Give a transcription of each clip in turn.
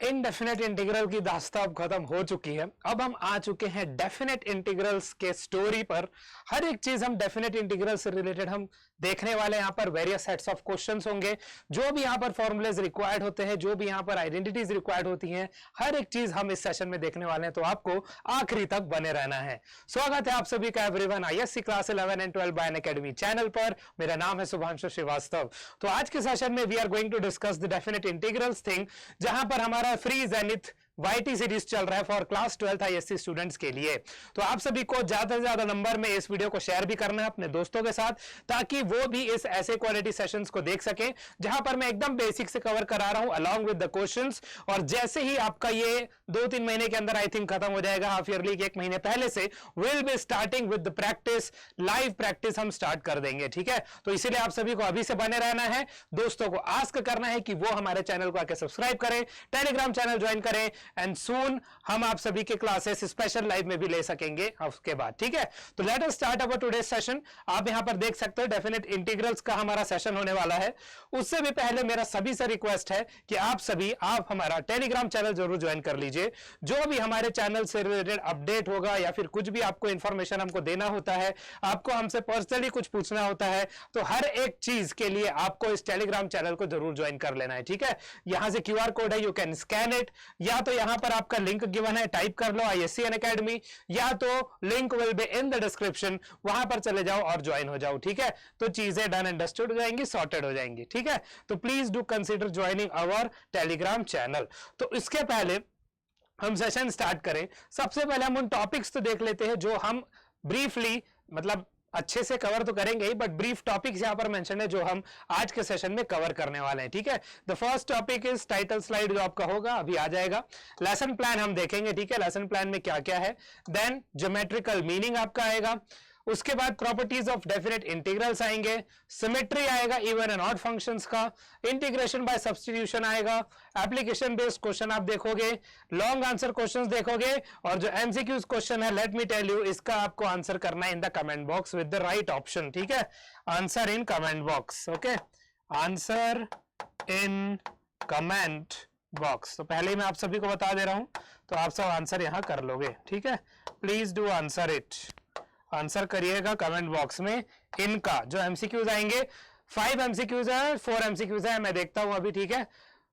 Indefinite integral की दास्तां अब खत्म हो चुकी है। अब हम आ चुके हैं डेफिनेट इंटीग्रल्स के स्टोरी पर। हर एक चीज हम डेफिनेट इंटीग्रल से रिलेटेड हम देखने वाले। यहाँ पर वेरियस सेट्स ऑफ क्वेश्चंस होंगे, जो भी यहाँ पर फॉर्मूलेज रिक्वायर्ड होते हैं, जो भी यहाँ पर आइडेंटिटीज रिक्वायर्ड होती हैं, हर एक चीज हम इस सेशन में देखने वाले हैं। तो आपको आखिरी तक बने रहना है। स्वागत है आप सभी का everyone ISC class 11 and 12 bye Unacademy channel पर। मेरा नाम है शुभांशु श्रीवास्तव। तो आज के सेशन में we are going to discuss the definite integrals thing, जहां पर हमारा फ्री जेनिथ वाईटी सीरीज चल रहा है for class 12th ISC students के लिए। तो आप सभी को ज्यादा से ज्यादा नंबर में इस वीडियो को शेयर भी करना है अपने दोस्तों के साथ, ताकि वो भी इस ऐसे क्वालिटी सेशंस को देख सके जहां पर मैं एकदम बेसिक से कवर करा रहा हूं अलोंग विद द क्वेश्चंस। और जैसे ही आपका ये 2-3 महीने के अंदर आई थिंक खत्म हो जाएगा, हाफ ईयरली के 1 महीने पहले से will be starting with the practice, live practice हम स्टार्ट कर देंगे। ठीक है, तो इसीलिए आप सभी को अभी से बने रहना है। दोस्तों को आस्क करना है कि वो हमारे चैनल को आके सब्सक्राइब करें, टेलीग्राम चैनल ज्वाइन करें, एंड सून हम आप सभी के क्लासेस स्पेशल लाइव में भी ले सकेंगे उसके बाद। ठीक है, तो let us start our today session. आप यहां पर देख सकते हो डेफिनेट इंटीग्रल्स का हमारा सेशन होने वाला है। उससे भी पहले मेरा सभी से रिक्वेस्ट है कि आप हमारा टेलीग्राम चैनल जरूर ज्वाइन कर लीजिए। जो भी हमारे चैनल से रिलेटेड अपडेट होगा या फिर कुछ भी आपको इंफॉर्मेशन हमको देना होता है, आपको हमसे पर्सनली कुछ पूछना होता है, तो हर एक चीज के लिए आपको इस टेलीग्राम चैनल को जरूर ज्वाइन कर लेना है। ठीक है, यहां से क्यूआर कोड है, यू कैन स्कैन इट, या तो यहां पर आपका लिंक गिवन है, टाइप कर लो आईएससी अनअकैडमी, या तो link will be in the description, वहां पर चले जाओ और ज्वाइन हो जाओ। ठीक है, तो चीजें डन अंडरस्टूड हो जाएंगी, सॉर्टेड हो जाएंगी। ठीक है, तो please do consider joining our Telegram channel. तो इसके पहले हम सेशन स्टार्ट करें, सबसे पहले हम उन टॉपिक्स तो देख लेते हैं जो हम ब्रीफली, मतलब अच्छे से कवर तो करेंगे ही, बट ब्रीफ टॉपिक्स यहां पर मेंशन है जो हम आज के सेशन में कवर करने वाले हैं। ठीक है, the first topic is title slide, जो आपका होगा अभी आ जाएगा। लेसन प्लान हम देखेंगे। ठीक है, लेसन प्लान में क्या क्या है। देन ज्योमेट्रिकल मीनिंग आपका आएगा। उसके बाद प्रॉपर्टीज ऑफ डेफिनेट इंटीग्रल्स आएंगे, सिमेट्री आएगा इवन एंड ऑड फंक्शंस का, इंटीग्रेशन बाय सब्स्टिट्यूशन आएगा, एप्लीकेशन बेस्ड क्वेश्चन आप देखोगे, लॉन्ग आंसर क्वेश्चंस देखोगे, और जो एमसीक्यूज क्वेश्चन है, लेट मी टेल यू, इसका आपको आंसर करना है in the comment box with the right option. ठीक है, answer in comment box. Okay, answer in comment box. तो पहले ही मैं आप सभी को बता दे रहा हूं, तो आप सब आंसर यहां कर लोगे। ठीक है, please do answer it, answer करिएगा कमेंट बॉक्स में। इनका जो एमसीक्यूज आएंगे, 5 एमसीक्यूज है, 4 एमसीक्यूज है, मैं देखता हूं अभी। ठीक है,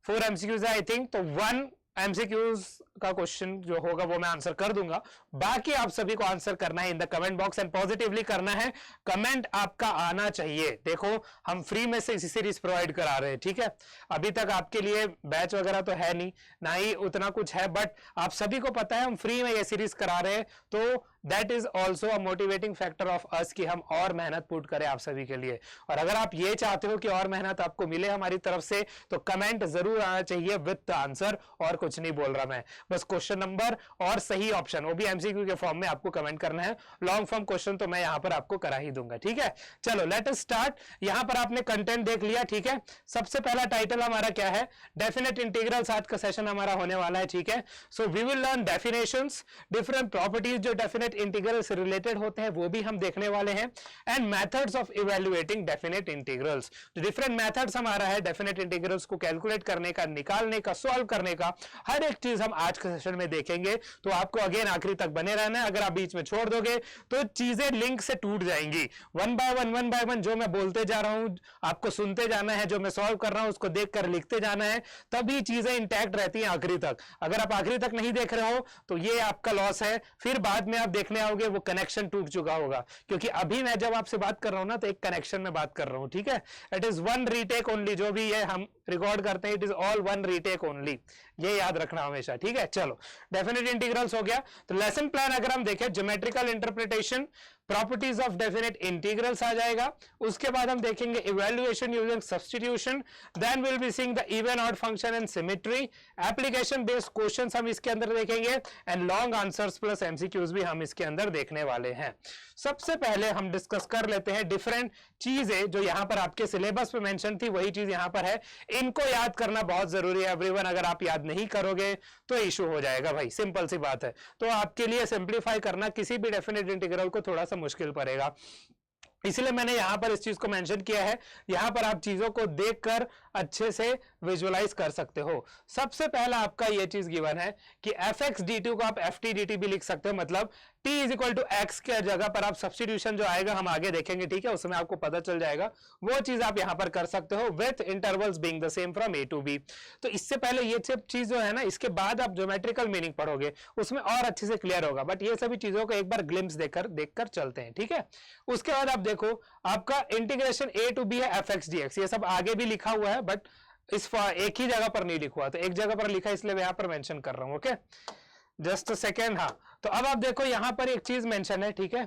4 एमसीक्यूज है आई थिंक, तो 1 एमसीक्यूज का क्वेश्चन जो होगा वो मैं आंसर कर दूंगा। बाकी आप सभी को आंसर करना है in the comment box, and positively करना है। कमेंट आपका आना चाहिए। देखो, हम फ्री में से इसी सीरीज प्रोवाइड करा रहे हैं। ठीक है, अभी तक आपके लिए बैच वगैरह तो है नहीं, ना ही उतना कुछ है, बट आप सभी को पता है हम फ्री में ये सीरीज करा रहे हैं, तो that is also a motivating factor of us कि हम और मेहनत पुट करें आप सभी के लिए। और अगर आप ये चाहते हो कि और मेहनत आपको मिले हमारी तरफ से, तो कमेंट जरूर आना चाहिए विद द आंसर, और कुछ नहीं बोल रहा मैं, बस क्वेश्चन नंबर और सही ऑप्शन, वो भी एमसीक्यू के फॉर्म में आपको कमेंट करना है। लॉन्ग फॉर्म क्वेश्चन तो मैं यहां पर आपको करा ही दूंगा। ठीक है, चलो लेट अस स्टार्ट। यहां पर आपने कंटेंट देख लिया। ठीक है, सबसे पहला टाइटल हमारा क्या है, डेफिनेट इंटीग्रल्स आज का सेशन हमारा होने वाला है। ठीक है, so we will learn definitions, different properties जो डेफिनेट इंटीग्रल से रिलेटेड होते हैं वो भी हम देखने वाले हैं, and methods of evaluating definite integrals. Different methods हमारा है डेफिनेट इंटीग्रल्स को कैलकुलेट करने का, निकालने का, सॉल्व करने का, हर एक चीज हम आज के सेशन में देखेंगे। तो आपको अगेन आखिरी तक बने रहना है। अगर आप बीच में छोड़ दोगे तो चीजें लिंक से टूट जाएंगी। वन बाय वन जो मैं बोलते जा रहा हूं आपको सुनते जाना है, जो मैं सॉल्व कर रहा हूं उसको देखकर लिखते जाना है, तभी चीजें इंटैक्ट रहती हैं आखिरी तक। अगर आप आखिरी तक नहीं देख रहे हो तो ये आपका लॉस है, फिर बाद में आप देखने आओगे वो कनेक्शन टूट चुका होगा। क्योंकि अभी मैं जब आपसे बात कर रहा हूं ना, तो एक कनेक्शन में बात कर रहा हूं। ठीक है, it is one retake only, जो भी है हम रिकॉर्ड करते हैं, it is all one retake only, ये याद रखना हमेशा। ठीक है, चलो डेफिनेट इंटीग्रल्स हो गया। तो लेसन प्लान अगर हम देखें, geometrical interpretation, properties of definite integrals आ जाएगा। उसके बाद हम देखेंगे evaluation using substitution, then will be seeing the even odd function and symmetry, application based questions हम इसके अंदर देखेंगे, and long answers plus MCQs भी हम इसके अंदर देखने वाले हैं। सबसे पहले हम डिस्कस कर लेते हैं डिफरेंट चीजें जो यहां पर आपके सिलेबस पे मेंशन थी, वही चीज यहां पर है। इनको याद करना बहुत जरूरी है एवरीवन, अगर आप याद नहीं करोगे तो इशू हो जाएगा भाई, सिंपल सी बात है। तो आपके लिए सिंप्लीफाई करना किसी भी डेफिनेट इंटीग्रल को थोड़ा सा मुश्किल पड़ेगा। इसलिए मैंने यहां पर इस चीज को मेंशन किया है। यहां पर आप चीजों को देखकर अच्छे से विजुअलाइज कर सकते हो। सबसे पहला आपका ये चीज गिवन है कि एफ एक्स डी टी को आप एफ टी डी टी भी लिख सकते हो, मतलब t is equal to x के जगह पर आप सब्सटीट्यूशन जो आएगा हम आगे देखेंगे, ठीक है, उसमें आपको पता चल जाएगा। वो चीज आप यहां पर कर सकते हो with intervals being the same from a to b. तो इससे पहले ये सब चीज जो है ना, इसके बाद आप ज्योमेट्रिकल मीनिंग पढ़ोगे उसमें और अच्छे से क्लियर होगा, बट ये सभी चीजों को एक बार ग्लिम्स देखकर चलते हैं, ठीक है। उसके बाद आप देखो आपका इंटीग्रेशन ए टू बी है एफ एक्स डी एक्स, ये सब आगे भी लिखा हुआ है बट इस एक ही जगह पर नहीं लिखा हुआ, तो एक जगह पर लिखा है इसलिए मैं यहां पर मेंशन कर रहा हूं। Okay, just a second. हाँ, तो अब आप देखो यहां पर एक चीज मेंशन है, ठीक है,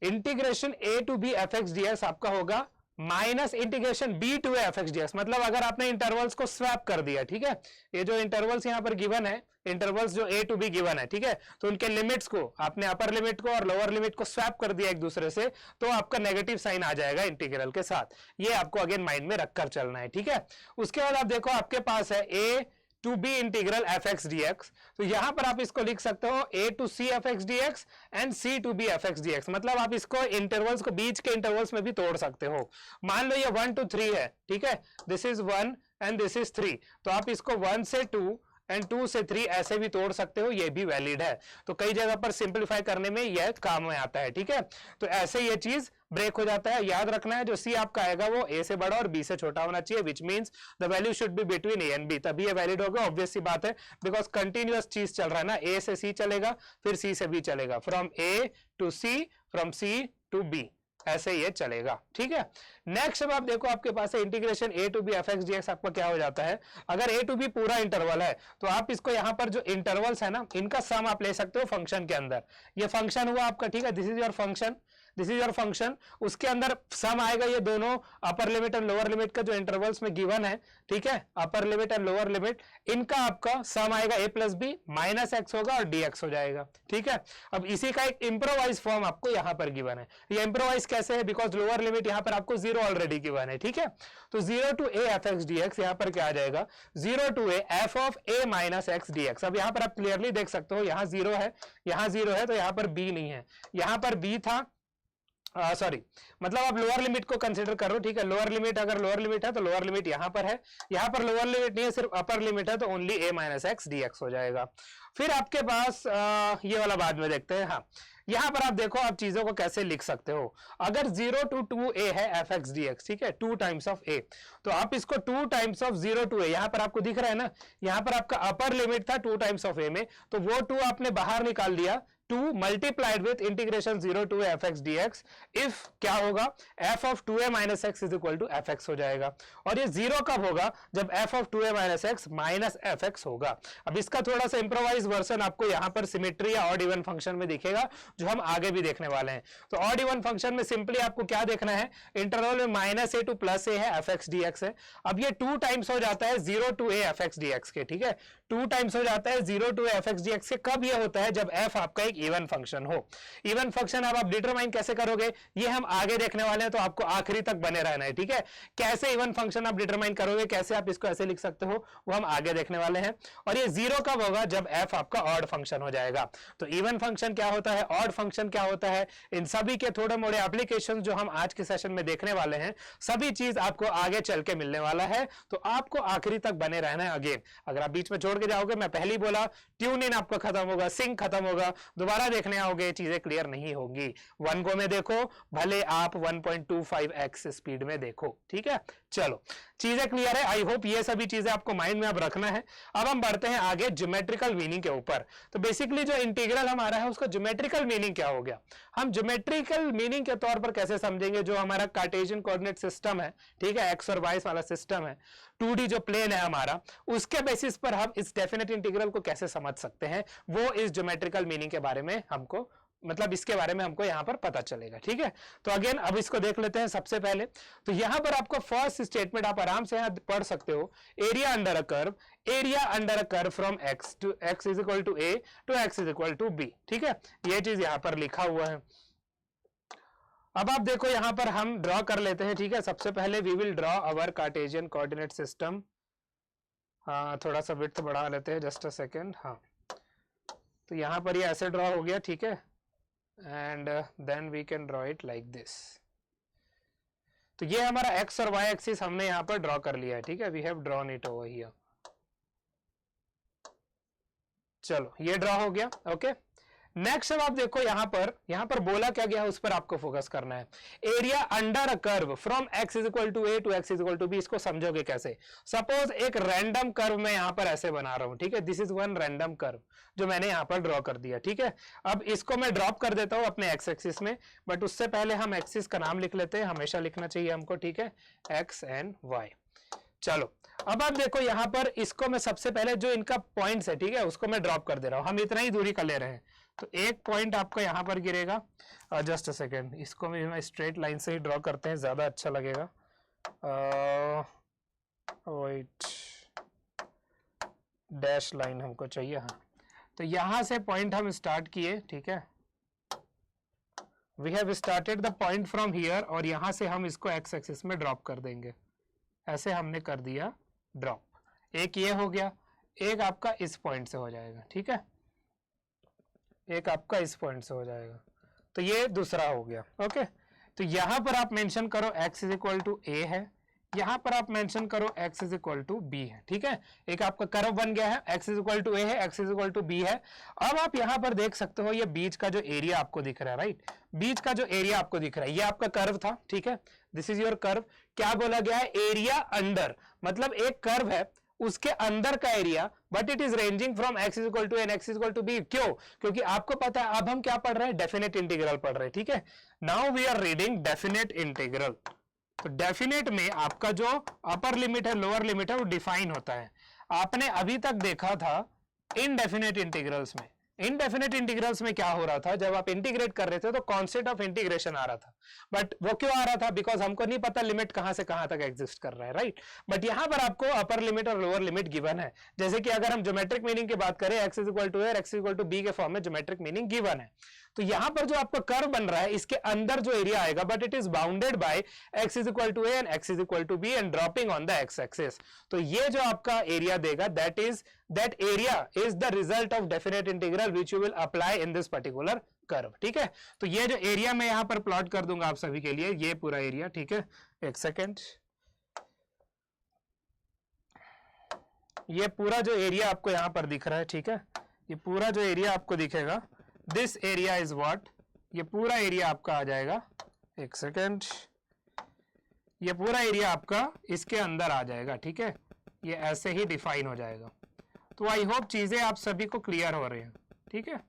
integration A to B F x D x आपका होगा minus integration b to f x D x. मतलब अगर आपने इंटरवल्स को स्वैप कर दिया, ठीक है, ये जो इंटरवल्स यहां पर गिवन है, इंटरवल्स जो ए टू बी गिवन है, ठीक है, तो उनके लिमिट्स को आपने अपर लिमिट को और लोअर लिमिट को स्वैप कर दिया एक दूसरे से, तो आपका नेगेटिव साइन आ जाएगा इंटीग्रल के साथ। ये आपको अगेन माइंड में रखकर चलना है, ठीक है। उसके बाद आप देखो आपके पास है a to b integral f x D x, तो यहां पर आप इसको लिख सकते हो a to c f x D x and c to B F x D x. मतलब आप इसको इंटरवल्स को बीच के इंटरवल्स में भी तोड़ सकते हो। मान लो ये 1 to 3 है, ठीक है, this is 1 and this is 3, तो आप इसको 1 से 2 एंड 2 से 3 ऐसे भी तोड़ सकते हो, ये भी वैलिड है। तो कई जगह पर सिंप्लीफाई करने में यह काम में आता है, ठीक है। तो ऐसे ये चीज ब्रेक हो जाता है। याद रखना है जो सी आपका आएगा वो ए से बड़ा और बी से छोटा होना चाहिए, which means the value should be between a and b, तभी ये वैलिड होगा। ऑब्वियस सी बात है, बिकॉज कंटिन्यूअस चीज चल रहा है ना, ए से सी चलेगा फिर सी से बी चलेगा, from a to c, from c to b, ऐसे ये चलेगा, ठीक है। नेक्स्ट अब आप देखो आपके पास है integration A to B F x D x, आपका क्या हो जाता है, अगर ए टू बी पूरा इंटरवल है तो आप इसको यहां पर जो इंटरवल्स है ना इनका सम आप ले सकते हो फंक्शन के अंदर। ये फंक्शन हुआ आपका, ठीक है, this is your function, this is your function, उसके अंदर सम आएगा ये दोनों upper limit and lower limit का जो इंटरवल्स में गिवन है, ठीक है, upper limit and lower limit, इनका आपका सम आएगा ए प्लस बी माइनस एक्स होगा और डी एक्स हो जाएगा, ठीक है। अब इसी का एक इंप्रोवाइज फॉर्म आपको यहां पर गिवन है। ये इंप्रोवाइज कैसे है, बिकॉज लोअर लिमिट यहां पर आपको 0 ऑलरेडी गिवन है, ठीक है। तो 0 to a f x D x यहां पर क्या आ जाएगा, 0 to a f of a minus x D x. अब यहां पर आप क्लियरली देख सकते हो यहां 0 है, यहां 0 है, तो यहां पर बी नहीं है, यहां पर बी था, सॉरी, मतलब आप लोअर लिमिट को कंसीडर करो, ठीक है। लोअर लिमिट, अगर लोअर लिमिट है तो लोअर लिमिट यहां पर है, यहां पर लोअर लिमिट नहीं है, सिर्फ अपर लिमिट है, तो ओनली ए माइनस एक्स डी एक्स हो जाएगा। फिर आपके पास ये वाला बाद में देखते हैं। हाँ, यहां पर आप देखो आप चीजों को कैसे लिख सकते हो। अगर 0 टू 2a है एफ एक्स डी एक्स, ठीक है, 2 टाइम्स ऑफ a, तो आप इसको 2 टाइम्स ऑफ 0 टू a, यहां पर आपको दिख रहा है ना, यहां पर आपका अपर लिमिट था 2 टाइम्स ऑफ a में, तो वो 2 आपने बाहर निकाल दिया, 2 multiplied with integration 0 to f x D x, if क्या होगा, f of 2a minus x is equal to f x हो जाएगा। और ये 0 कब होगा, जब f of 2a minus x minus f x होगा। अब इसका थोड़ा सा इंप्रोवाइज वर्जन आपको यहां पर सिमेट्री या ऑड इवन फंक्शन में दिखेगा, जो हम आगे भी देखने वाले हैं। तो ऑड इवन फंक्शन में सिंपली आपको क्या देखना है, इंटरवल में माइनस ए टू प्लस ए है, एफ एक्स डी एक्स है। अब ये 2 टाइम्स हो जाता है 0 to a f x D x के, ठीक है, 2 टाइम्स हो जाता है 0 to f x D x के। कब ये होता है, जब f आपका एक इवन फंक्शन हो। इवन फंक्शन अब आप डिटरमाइन कैसे करोगे, ये हम आगे देखने वाले हैं, तो आपको आखिरी तक बने रहना है, ठीक है। कैसे इवन फंक्शन आप डिटरमाइन करोगे, कैसे आप इसको ऐसे लिख सकते हो, वो हम आगे देखने वाले हैं। और ये 0 कब होगा, जब f आपका ऑड फंक्शन हो जाएगा। तो इवन फंक्शन क्या होता है, ऑड फंक्शन क्या होता है, इन सभी के थोड़े मोड़े एप्लीकेशन जो हम आज के सेशन में देखने वाले हैं, सभी चीज आपको आगे चल के मिलने वाला है, तो आपको आखिरी तक बने रहना है। अगेन अगर आप बीच में छोड़ के जाओगे, मैं पहले ही बोला, ट्यून इन आपका खत्म होगा, सिंक खत्म होगा, दोबारा देखने आओगे चीजें क्लियर नहीं होगी। 1 गो में देखो, भले आप 1.25x स्पीड में देखो, ठीक है। चलो चीजें क्लियर है, आई होप ये सभी चीजें आपको माइंड में अब रखना है। अब हम बढ़ते हैं आगे ज्योमेट्रिकल मीनिंग के ऊपर। तो बेसिकली जो इंटीग्रल हमारा है उसका ज्योमेट्रिकल मीनिंग क्या हो गया, हम ज्योमेट्रिकल मीनिंग के तौर पर कैसे समझेंगे, जो हमारा कार्टेशियन कोऑर्डिनेट सिस्टम है, ठीक है, एक्स और वाई वाला सिस्टम है, 2D जो प्लेन है हमारा, उसके बेसिस पर हम इस डेफिनेट इंटीग्रल को कैसे समझ सकते हैं, वो इस ज्योमेट्रिकल मीनिंग के बारे में हमको, मतलब इसके बारे में हमको यहां पर पता चलेगा, ठीक है। तो अगेन अब इसको देख लेते हैं। सबसे पहले तो यहां पर आपको फर्स्ट स्टेटमेंट आप आराम से यहां पढ़ सकते हो, area under a curve from x to x is equal to a to x is equal to B, ठीक है, ये चीज यहां पर लिखा हुआ है। अब आप देखो यहां पर हम ड्रॉ कर लेते हैं, ठीक है। सबसे पहले we will draw our Cartesian coordinate system. हाँ, थोड़ा सा विड्थ बढ़ा लेते हैं, जस्ट अ सेकेंड। हाँ, तो यहां पर ये ऐसे ड्रॉ हो गया, ठीक है, and then we can draw it like this. तो ये हमारा एक्स और वाई एक्सिस हमने यहाँ पर ड्रॉ कर लिया है, ठीक है, we have drawn it over here. चलो ये ड्रॉ हो गया, ओके। नेक्स्ट अब आप देखो यहाँ पर बोला क्या गया है, उस पर आपको फोकस करना है। Area under a curve from x is equal to a to x is equal to b, इसको समझोगे कैसे? सपोज एक रैंडम कर्व मैं यहाँ पर ऐसे बना रहा हूं, ठीक है, this is one random curve जो मैंने यहाँ पर ड्रॉ कर दिया, ठीक है। अब इसको मैं ड्रॉप कर देता हूं अपने एक्स एक्सिस में, बट उससे पहले हम एक्सिस का नाम लिख लेते हैं, हमेशा लिखना चाहिए हमको, ठीक है, एक्स एंड वाई। चलो अब आप देखो यहाँ पर इसको मैं सबसे पहले जो इनका पॉइंट्स है, ठीक है, उसको मैं ड्रॉप कर दे रहा हूं, हम इतना ही दूरी का ले रहे हैं। तो एक पॉइंट आपका यहाँ पर गिरेगा, जस्ट अ सेकेंड, इसको मैं स्ट्रेट लाइन से ही ड्रॉ करते हैं, ज्यादा अच्छा लगेगा। वेट, डैश लाइन हमको चाहिए, हाँ। तो यहां से पॉइंट हम स्टार्ट किए, ठीक है, we have started the point from here, और यहां से हम इसको एक्स एक्सिस में ड्रॉप कर देंगे, ऐसे हमने कर दिया ड्रॉप। एक ये हो गया, एक आपका इस पॉइंट से हो जाएगा, ठीक है, एक आपका इस पॉइंट से हो जाएगा, तो ये दूसरा हो गया, ओके। तो यहां पर आप मेंशन करो x is equal to a है, यहां पर आप मेंशन करो x is equal to b है, ठीक है, एक आपका कर्व बन गया है, x is equal to a है, x is equal to b है। अब आप यहां पर देख सकते हो ये बीच का जो एरिया आपको दिख रहा है, राइट, बीच का जो एरिया आपको दिख रहा है, ये आपका कर्व था, ठीक है, दिस इज योर कर्व। क्या बोला गया है? एरिया अंडर, मतलब एक कर्व है उसके अंदर का area, but it is ranging from x is equal to n x is equal to b. क्यों? क्योंकि आपको पता है अब हम क्या पढ़ रहे हैं, डेफिनेट इंटीग्रल पढ़ रहे हैं, ठीक है। Now we are reading definite integral. तो डेफिनेट में आपका जो अपर लिमिट है, लोअर लिमिट है, वो डिफाइन होता है। आपने अभी तक देखा था इनडेफिनेट इंटीग्रल्स में, इनडेफिनेट इंटीग्रल्स में क्या हो रहा था, जब आप इंटीग्रेट कर रहे थे तो कॉन्सेप्ट ऑफ इंटीग्रेशन आ रहा था, बट वो क्यों आ रहा था? बिकॉज हमको नहीं पता लिमिट कहां से कहां तक एग्जिस्ट कर रहा है, राइट। बट यहां पर आपको अपर लिमिट और लोअर लिमिट गिवन है। जैसे कि अगर हम ज्योमेट्रिक मीनिंग की बात करें, x is equal to a, x is equal to b के फॉर्म में ज्योमेट्रिक मीनिंग गिवन है। तो यहां पर जो आपका कर्व बन रहा है, इसके अंदर जो एरिया आएगा, but it is bounded by x is equal to a and x is equal to b and dropping on the x axis. तो ये जो आपका एरिया देगा, that area is the result of definite integral which you will apply in this particular curve, ठीक है। तो ये जो एरिया मैं यहां पर प्लॉट कर दूंगा आप सभी के लिए, ये पूरा एरिया, ठीक है, एक सेकेंड, ये पूरा जो एरिया आपको यहां पर दिख रहा है, ठीक है, ये पूरा जो एरिया आपको दिखेगा, दिस एरिया इज व्हाट, ये पूरा एरिया आपका आ जाएगा, एक सेकेंड, ये पूरा एरिया आपका इसके अंदर आ जाएगा, ठीक है, ये ऐसे ही डिफाइन हो जाएगा। तो आई होप चीजें आप सभी को क्लियर हो रही हैं, ठीक है।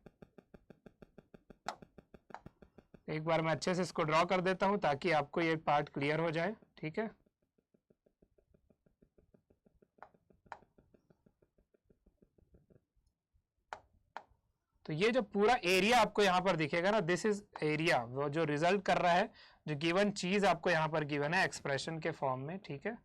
एक बार मैं अच्छे से इसको ड्रॉ कर देता हूं ताकि आपको ये पार्ट क्लियर हो जाए, ठीक है। तो ये जो पूरा एरिया आपको यहां पर दिखेगा ना, दिस इज एरिया, वो जो रिजल्ट कर रहा है, जो गिवन चीज आपको यहां पर गिवन है एक्सप्रेशन के फॉर्म में, ठीक है।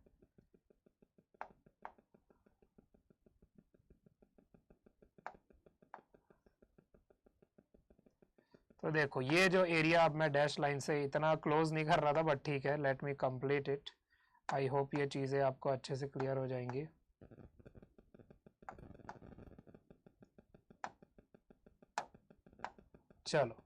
तो देखो ये जो एरिया, अब मैं डैश लाइन से इतना क्लोज नहीं कर रहा था, बट ठीक है, let me complete it. I hope ये चीजें आपको अच्छे से क्लियर हो जाएंगी। चलो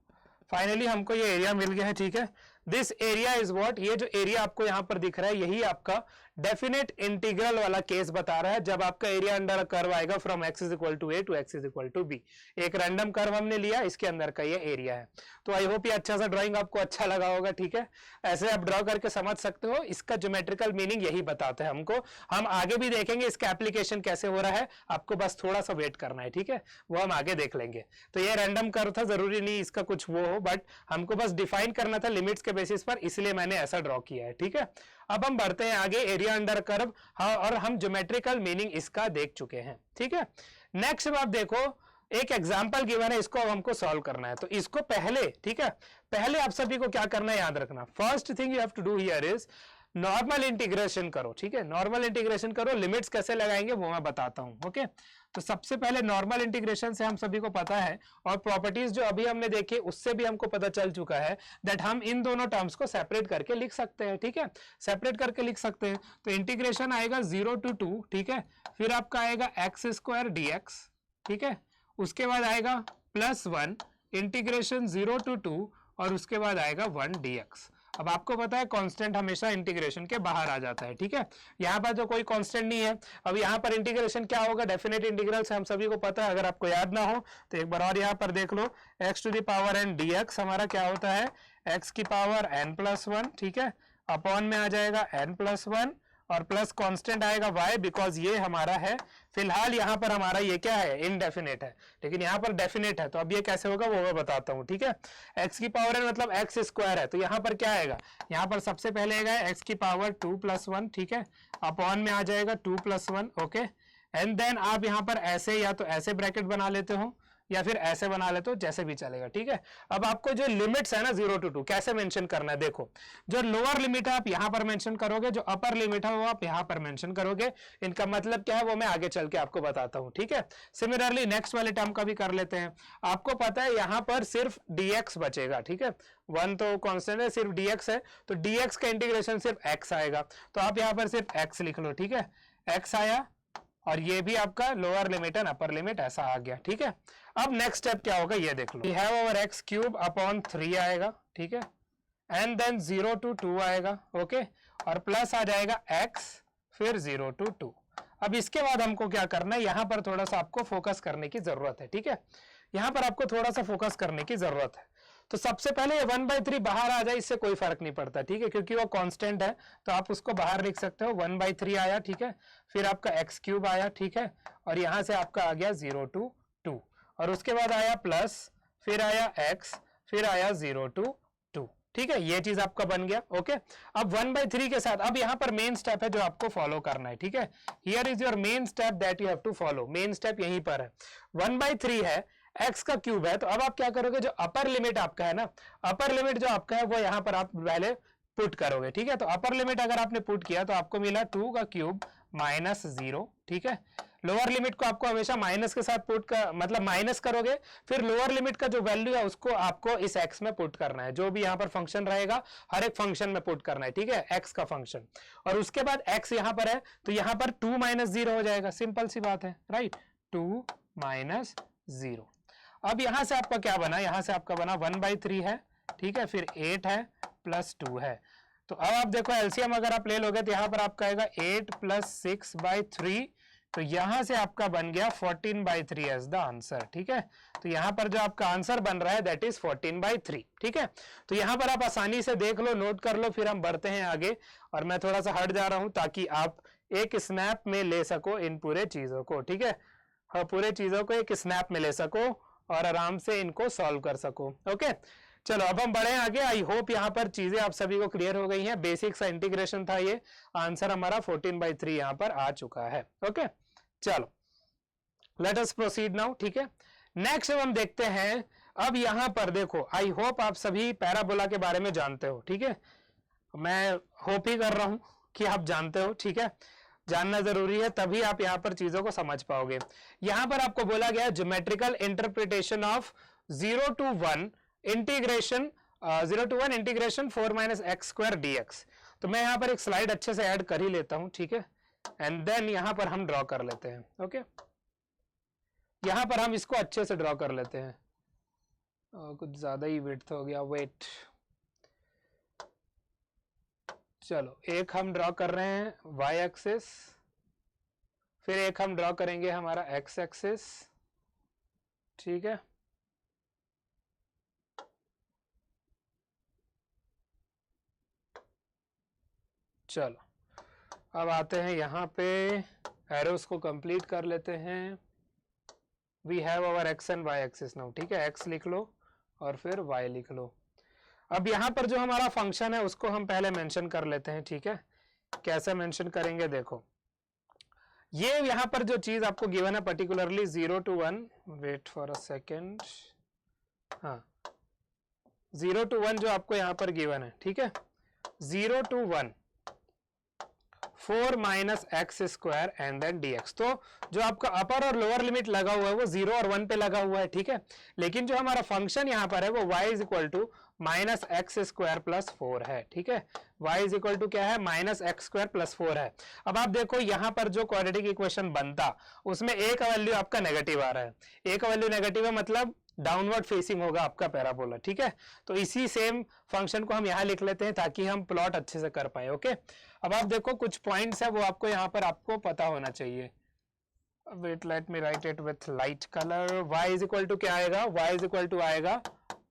फाइनली हमको ये एरिया मिल गया है, ठीक है। दिस एरिया इज व्हाट, ये जो एरिया आपको यहां पर दिख रहा है, यही आपका डेफिनेट इंटीग्रल वाला केस बता रहा है, जब आपका एरिया अंडर कर्व आएगा from x is equal to a to x is equal to b. एक रैंडम कर्व हमने लिया, इसके अंदर का ये एरिया है। तो आई होप ये अच्छा सा ड्राइंग आपको अच्छा लगा होगा, ठीक है। ऐसे आप ड्रॉ करके समझ सकते हो, इसका ज्योमेट्रिकल मीनिंग यही बताते हैं हमको। हम आगे भी देखेंगे इसका एप्लीकेशन कैसे हो रहा है, आपको बस थोड़ा सा वेट करना है, ठीक है, वो हम आगे देख लेंगे। तो ये रैंडम कर्व था, जरूरी नहीं इसका कुछ वो हो, बट हमको बस डिफाइन करना था लिमिट्स के बेसिस पर, इसलिए मैंने ऐसा ड्रॉ किया है, ठीक है। अब हम बढ़ते हैं आगे, एरिया अंडर कर्व, हाँ, और हम ज्योमेट्रिकल मीनिंग इसका देख चुके हैं, ठीक है। नेक्स्ट आप देखो, एक एग्जांपल गिवन है, इसको हमको सॉल्व करना है। तो इसको पहले, ठीक है, पहले आप सभी को क्या करना है याद रखना, first thing you have to do here is normal integration करो, ठीक है, नॉर्मल इंटीग्रेशन करो। लिमिट्स कैसे लगाएंगे वो मैं बताता हूं, ओके। तो सबसे पहले नॉर्मल इंटीग्रेशन से हम सभी को पता है, और प्रॉपर्टीज जो अभी हमने देखी उससे भी हमको पता चल चुका है दैट हम इन दोनों टर्म्स को सेपरेट करके लिख सकते हैं, ठीक है, सेपरेट करके लिख सकते हैं। तो इंटीग्रेशन आएगा 0 to 2, ठीक है, फिर आपका आएगा x स्क्वायर dx, ठीक है, उसके बाद आएगा +1 इंटीग्रेशन 0 to 2, और उसके बाद आएगा 1 dx। अब आपको पता है कांस्टेंट हमेशा इंटीग्रेशन के बाहर आ जाता है, ठीक है। यहाँ पर जो कोई कांस्टेंट नहीं है, अब यहाँ पर इंटीग्रेशन क्या होगा, डेफिनेट इंटीग्रल से हम सभी को पता है, अगर आपको याद ना हो तो एक बार और यहाँ पर देख लो, x to the power n dx हमारा क्या होता है, x की पावर n+1, ठीक है, अपॉन में आ जाएगा n+1 और प्लस कांस्टेंट आएगा y, बिकॉज ये हमारा है फिलहाल यहाँ पर हमारा ये क्या है, इनडेफिनेट है, लेकिन यहाँ पर डेफिनेट है, तो अब ये कैसे होगा वो मैं बताता हूँ, ठीक है। x की पावर n मतलब x स्क्वायर है, तो यहाँ पर क्या आएगा, यहाँ पर सबसे पहले आएगा x की पावर 2+1, ठीक है, अपॉन में आ जाएगा 2+1, ओके। एंड देन आप यहाँ पर ऐसे या तो ऐसे ब्रैकेट बना लेते हो या फिर ऐसे बना लेते हो, जैसे भी चलेगा, ठीक है। अब आपको जो लिमिट्स है ना 0 to 2 कैसे मेंशन करना है, देखो जो लोअर लिमिट है आप यहां पर मेंशन करोगे, जो अपर लिमिट है वो आप यहां पर मेंशन करोगे। इनका मतलब क्या है वो मैं आगे चल के आपको बताता हूं, ठीक है। सिमिलरली नेक्स्ट वाले टर्म का भी कर लेते हैं। आपको पता है यहां पर सिर्फ dx बचेगा, ठीक है, 1 तो कांस्टेंट है, सिर्फ dx है, तो dx का इंटीग्रेशन सिर्फ x आएगा, तो आप यहां पर सिर्फ x लिख लो, ठीक है, x आया और ये भी आपका lower limit and upper limit ऐसा आ गया, ठीक है। अब नेक्स्ट स्टेप क्या होगा ये देख लो, we have over x cube upon 3 आएगा, ठीक है, एंड देन 0 to 2 आएगा, ओके, और प्लस आ जाएगा x फिर 0 to 2। अब इसके बाद हमको क्या करना है, यहां पर थोड़ा सा आपको फोकस करने की जरूरत है, ठीक है, यहां पर आपको थोड़ा सा फोकस करने की जरूरत है। तो सबसे पहले 1/3 बाहर आ जाए, इससे कोई फर्क नहीं पड़ता, ठीक है, क्योंकि वो कांस्टेंट है, तो आप उसको बाहर लिख सकते हो, 1/3 आया, ठीक है, फिर आपका x क्यूब आया, ठीक है, और यहां से आपका आ गया 0 to 2, और उसके बाद आया प्लस, फिर आया x, फिर आया 0 to 2, ठीक है, ये चीज आपका बन गया, ओके। अब 1/3 के साथ अब यहाँ पर मेन स्टेप है जो आपको फॉलो करना है, ठीक है, here is your main step that you have to follow, main step यहीं पर है, 1/3 है, x का क्यूब है, तो अब आप क्या करोगे, जो अपर लिमिट आपका है ना, अपर लिमिट जो आपका है वो यहाँ पर आप पहले पुट करोगे, ठीक है। तो अपर लिमिट अगर आपने पुट किया तो आपको मिला 2 का क्यूब -0, ठीक है। लोअर लिमिट को आपको हमेशा माइनस के साथ पुट कर, मतलब माइनस करोगे, फिर लोअर लिमिट का जो वैल्यू है उसको आपको इस x में पुट करना है, जो भी यहाँ पर फंक्शन रहेगा हर एक फंक्शन में पुट करना है, ठीक है, x का फंक्शन, और उसके बाद x यहाँ पर है तो यहाँ पर 2 - 0 हो जाएगा, सिंपल सी बात है, राइट, 2 - 0। अब यहां से आपका क्या बना, यहां से आपका बना 1/3 है, ठीक है, फिर 8 है प्लस 2 है, तो अब आप देखो एलसीएम अगर आप ले लोगे तो यहां पर आपका आएगा 8 + 6/3, तो यहां से आपका बन गया 14/3 एज द आंसर, ठीक है। तो यहां पर जो आपका आंसर बन रहा है दैट इज 14/3, ठीक है। तो यहां पर आप आसानी से देख लो, नोट कर लो, फिर हम बढ़ते हैं आगे, और मैं थोड़ा सा हट जा रहा हूं ताकि आप एक स्नैप में ले सको इन पूरे चीजों को, ठीक है, हाँ, पूरे चीजों को एक स्नैप में ले सको और आराम से इनको सॉल्व कर सको, ओके। चलो अब हम बढ़े आगे, आई होप यहाँ पर चीजें आप सभी को क्लियर हो गई हैं, बेसिक सा इंटीग्रेशन था ये, आंसर हमारा 14/3 यहाँ पर आ चुका है, ओके। चलो लेट अस प्रोसीड नाउ, ठीक है। नेक्स्ट हम देखते हैं, अब यहाँ पर देखो, आई होप आप सभी पैराबोला के बारे में जानते हो, ठीक है, मैं होप ही कर रहा हूं कि आप जानते हो, ठीक है, जानना जरूरी है, तभी आप यहां पर चीजों को समझ पाओगे। यहां पर आपको बोला गया geometrical interpretation of 0 to 1 integration 4 - x² dx। तो मैं यहां पर एक स्लाइड अच्छे से ऐड कर ही लेता हूं, ठीक है, एंड देन यहां पर हम ड्रॉ कर लेते हैं, ओके। यहां पर हम इसको अच्छे से ड्रॉ कर लेते हैं, कुछ ज्यादा ही विड्थ हो गया, वेट, चलो एक हम ड्रॉ कर रहे हैं y एक्सिस, फिर एक हम ड्रॉ करेंगे हमारा x एक्सिस, ठीक है, चलो अब आते हैं यहाँ पे, एरोस को कंप्लीट कर लेते हैं। We have our x and y axis now, ठीक है, x लिख लो और फिर y लिख लो। अब यहां पर जो हमारा फंक्शन है उसको हम पहले मेंशन कर लेते हैं, ठीक है, कैसे मेंशन करेंगे, देखो ये यहां पर जो चीज आपको गिवन है particularly 0 to 1, wait for a second, हाँ 0 to 1 जो आपको यहां पर गिवन है, ठीक है, 0 to 1 4 - x² and then dx। तो जो आपका अपर और लोअर लिमिट लगा हुआ है वो 0 और 1 पे लगा हुआ है, ठीक है, लेकिन जो हमारा फंक्शन यहाँ पर है वो y = -x² + 4 है, ठीक है, y = क्या है, -x² + 4 है। अब आप देखो यहाँ पर जो क्वाड्रेटिक इक्वेशन बनता उसमें एक वैल्यू आपका नेगेटिव आ रहा है, एक वैल्यू नेगेटिव है मतलब डाउनवर्ड फेसिंग होगा आपका पैराबोला, ठीक है। तो इसी सेम फंक्शन को हम यहाँ लिख लेते हैं ताकि हम प्लॉट अच्छे से कर पाए, ओके। अब आप देखो कुछ पॉइंट्स है वो आपको यहाँ पर आपको पता होना चाहिए। Wait, let me write it with light colour. y is equal to क्या आएगा, y इज इक्वल टू आएगा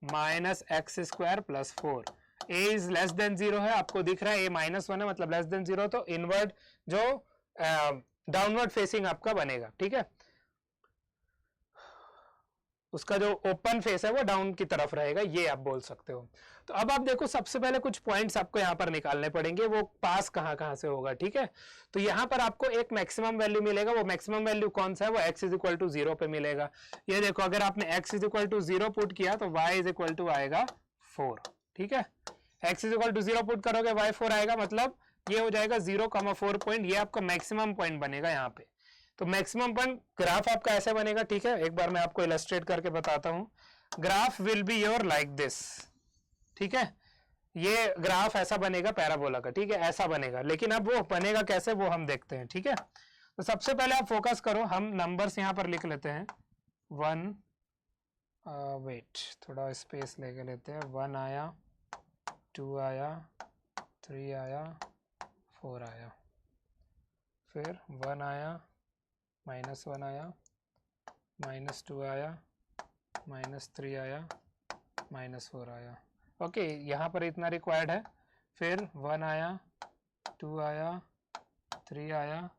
minus x square plus 4। a is less than 0 है, आपको दिख रहा है a -1 है मतलब लेस देन 0, तो इनवर्ड जो डाउनवर्ड फेसिंग आपका बनेगा, ठीक है। उसका जो ओपन फेस है वो डाउन की तरफ रहेगा, ये आप बोल सकते हो। तो अब आप देखो सबसे पहले कुछ पॉइंट्स आपको यहाँ पर निकालने पड़ेंगे, वो पास कहाँ से होगा, ठीक है। तो यहाँ पर आपको एक मैक्सिमम वैल्यू मिलेगा, वो मैक्सिमम वैल्यू कौन सा है, वो x इज इक्वल टू 0 पे मिलेगा। ये देखो अगर आपने x is equal to 0 put किया तो y इज इक्वल टू आएगा 4, ठीक है। x is equal to 0 put करोगे y 4 आएगा, मतलब ये हो जाएगा 0,4 पॉइंट, ये आपका मैक्सिमम पॉइंट बनेगा यहाँ पे। तो मैक्सिमम पॉइंट ग्राफ आपका ऐसे बनेगा, ठीक है। एक बार मैं आपको इलस्ट्रेट करके बताता हूं। Graph will be your like this, ठीक है। ये ग्राफ ऐसा बनेगा पैराबोला का, ठीक है, ऐसा बनेगा। लेकिन अब वो बनेगा कैसे वो हम देखते हैं, ठीक है। तो सबसे पहले आप फोकस करो, हम नंबर्स यहां पर लिख लेते हैं। 1 वेट थोड़ा स्पेस लेके लेते हैं। 1 आया, 2 आया, 3 आया, 4 आया, फिर 1 आया, -1 आया, -2 आया, -3 आया, -4 आया, ओके। यहाँ पर इतना रिक्वायर्ड है। फिर 1 आया, 2 आया, 3 आया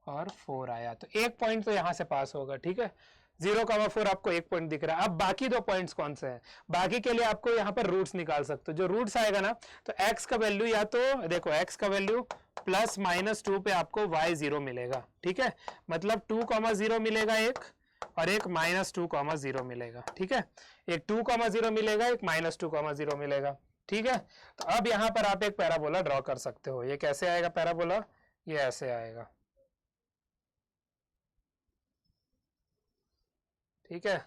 और 4 आया, तो एक पॉइंट तो यहाँ से पास होगा, ठीक है। 0,4 आपको एक पॉइंट दिख रहा है। अब बाकी दो पॉइंट्स कौन से हैं, बाकी के लिए आपको यहाँ पर रूट्स निकाल सकते हो। जो रूट्स आएगा ना, तो x का वैल्यू या तो देखो x का वैल्यू प्लस -2 पे आपको y 0 मिलेगा, ठीक है। मतलब 2,0 मिलेगा एक, और एक -2,0 मिलेगा, ठीक है। एक 2,0 मिलेगा, एक -2,0 मिलेगा, ठीक है। तो अब यहाँ पर आप एक पैराबोला ड्रॉ कर सकते हो। ये कैसे आएगा पैराबोला, ये ऐसे आएगा, ठीक है।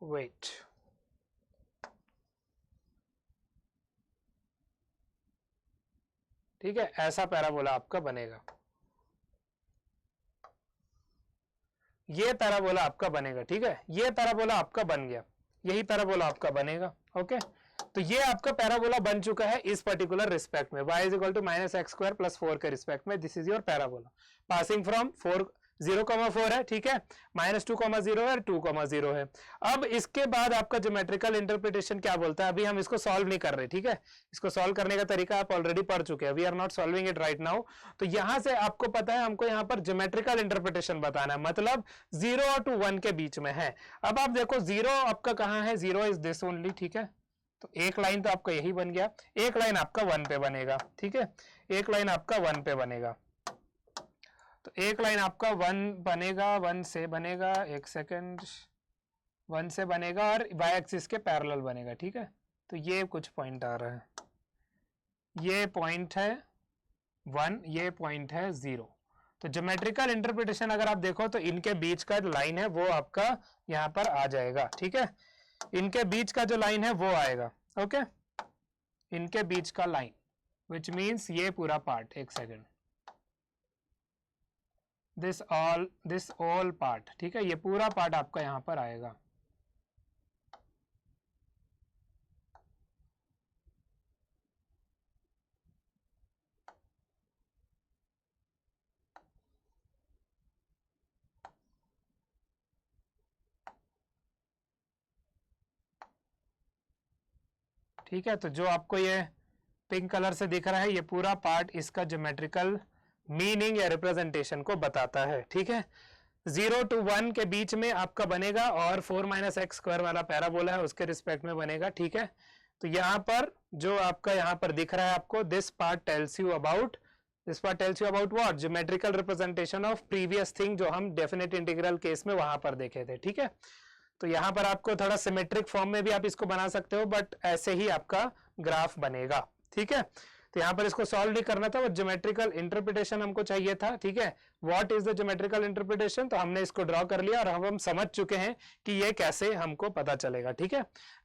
वेट, ठीक है, ऐसा पैराबोला आपका बनेगा। ये पैराबोला आपका बनेगा, ठीक है। ये पैराबोला आपका बन गया, यही पैराबोला आपका बनेगा, ओके। तो ये आपका पैराबोला बन चुका है इस पर्टिकुलर रिस्पेक्ट में, y is equal to -x² + 4 के रिस्पेक्ट में। This is your parabola passing from 0,4 है, ठीक है, -2,0 है, 2,0 है। अब इसके बाद आपका ज्योमेट्रिकल इंटरप्रिटेशन क्या बोलता है, अभी हम इसको सॉल्व नहीं कर रहे, ठीक है। इसको सॉल्व करने का तरीका आप ऑलरेडी पढ़ चुके हैं, we are not solving it right now. तो यहां से आपको पता है हमको यहाँ पर ज्योमेट्रिकल इंटरप्रिटेशन बताना है, मतलब 0 और 1 के बीच में है। अब आप देखो 0 आपका कहाँ है, 0 इज दिस ओनली, ठीक है। तो एक लाइन तो आपका यही बन गया, एक लाइन आपका 1 पे बनेगा, ठीक है। एक लाइन आपका 1 पे बनेगा, तो एक लाइन आपका 1 बनेगा, 1 से बनेगा, एक सेकंड, 1 से बनेगा और y एक्सिस के पैरेलल बनेगा, ठीक है। तो ये कुछ पॉइंट आ रहा है, ये पॉइंट है 1, ये पॉइंट है 0। तो ज्योमेट्रिकल इंटरप्रिटेशन अगर आप देखो तो इनके बीच का लाइन है वो आपका यहाँ पर आ जाएगा, ठीक है। इनके बीच का जो लाइन है वो आएगा, ओके। इनके बीच का लाइन विच मीन्स ये पूरा पार्ट, एक सेकंड, दिस ऑल पार्ट, ठीक है। ये पूरा पार्ट आपका यहां पर आएगा, ठीक है। तो जो आपको ये पिंक कलर से दिख रहा है, ये पूरा पार्ट इसका ज्योमेट्रिकल मीनिंग या रिप्रेजेंटेशन को बताता है, ठीक है। 0 to 1 के बीच में आपका बनेगा और 4 - x² वाला पैराबोला है उसके रिस्पेक्ट में बनेगा, ठीक है। तो यहाँ पर जो आपका यहाँ पर दिख रहा है आपको, this part tells you about what, geometrical representation of previous thing जो हम डेफिनेट इंटीग्रल केस में वहां पर देखे थे, ठीक है। तो यहाँ पर आपको थोड़ा सिमेट्रिक फॉर्म में भी आप इसको बना सकते हो, बट ऐसे ही आपका ग्राफ बनेगा, ठीक है। तो यहाँ पर इसको सॉल्व नहीं करना था, वो ज्योमेट्रिकल इंटरप्रिटेशन हमको चाहिए था, ठीक है। What is the geometrical interpretation, तो हमने इसको ड्रॉ कर लिया और हम समझ चुके हैं कि ये कैसे हमको पता चलेगा, ठीक है।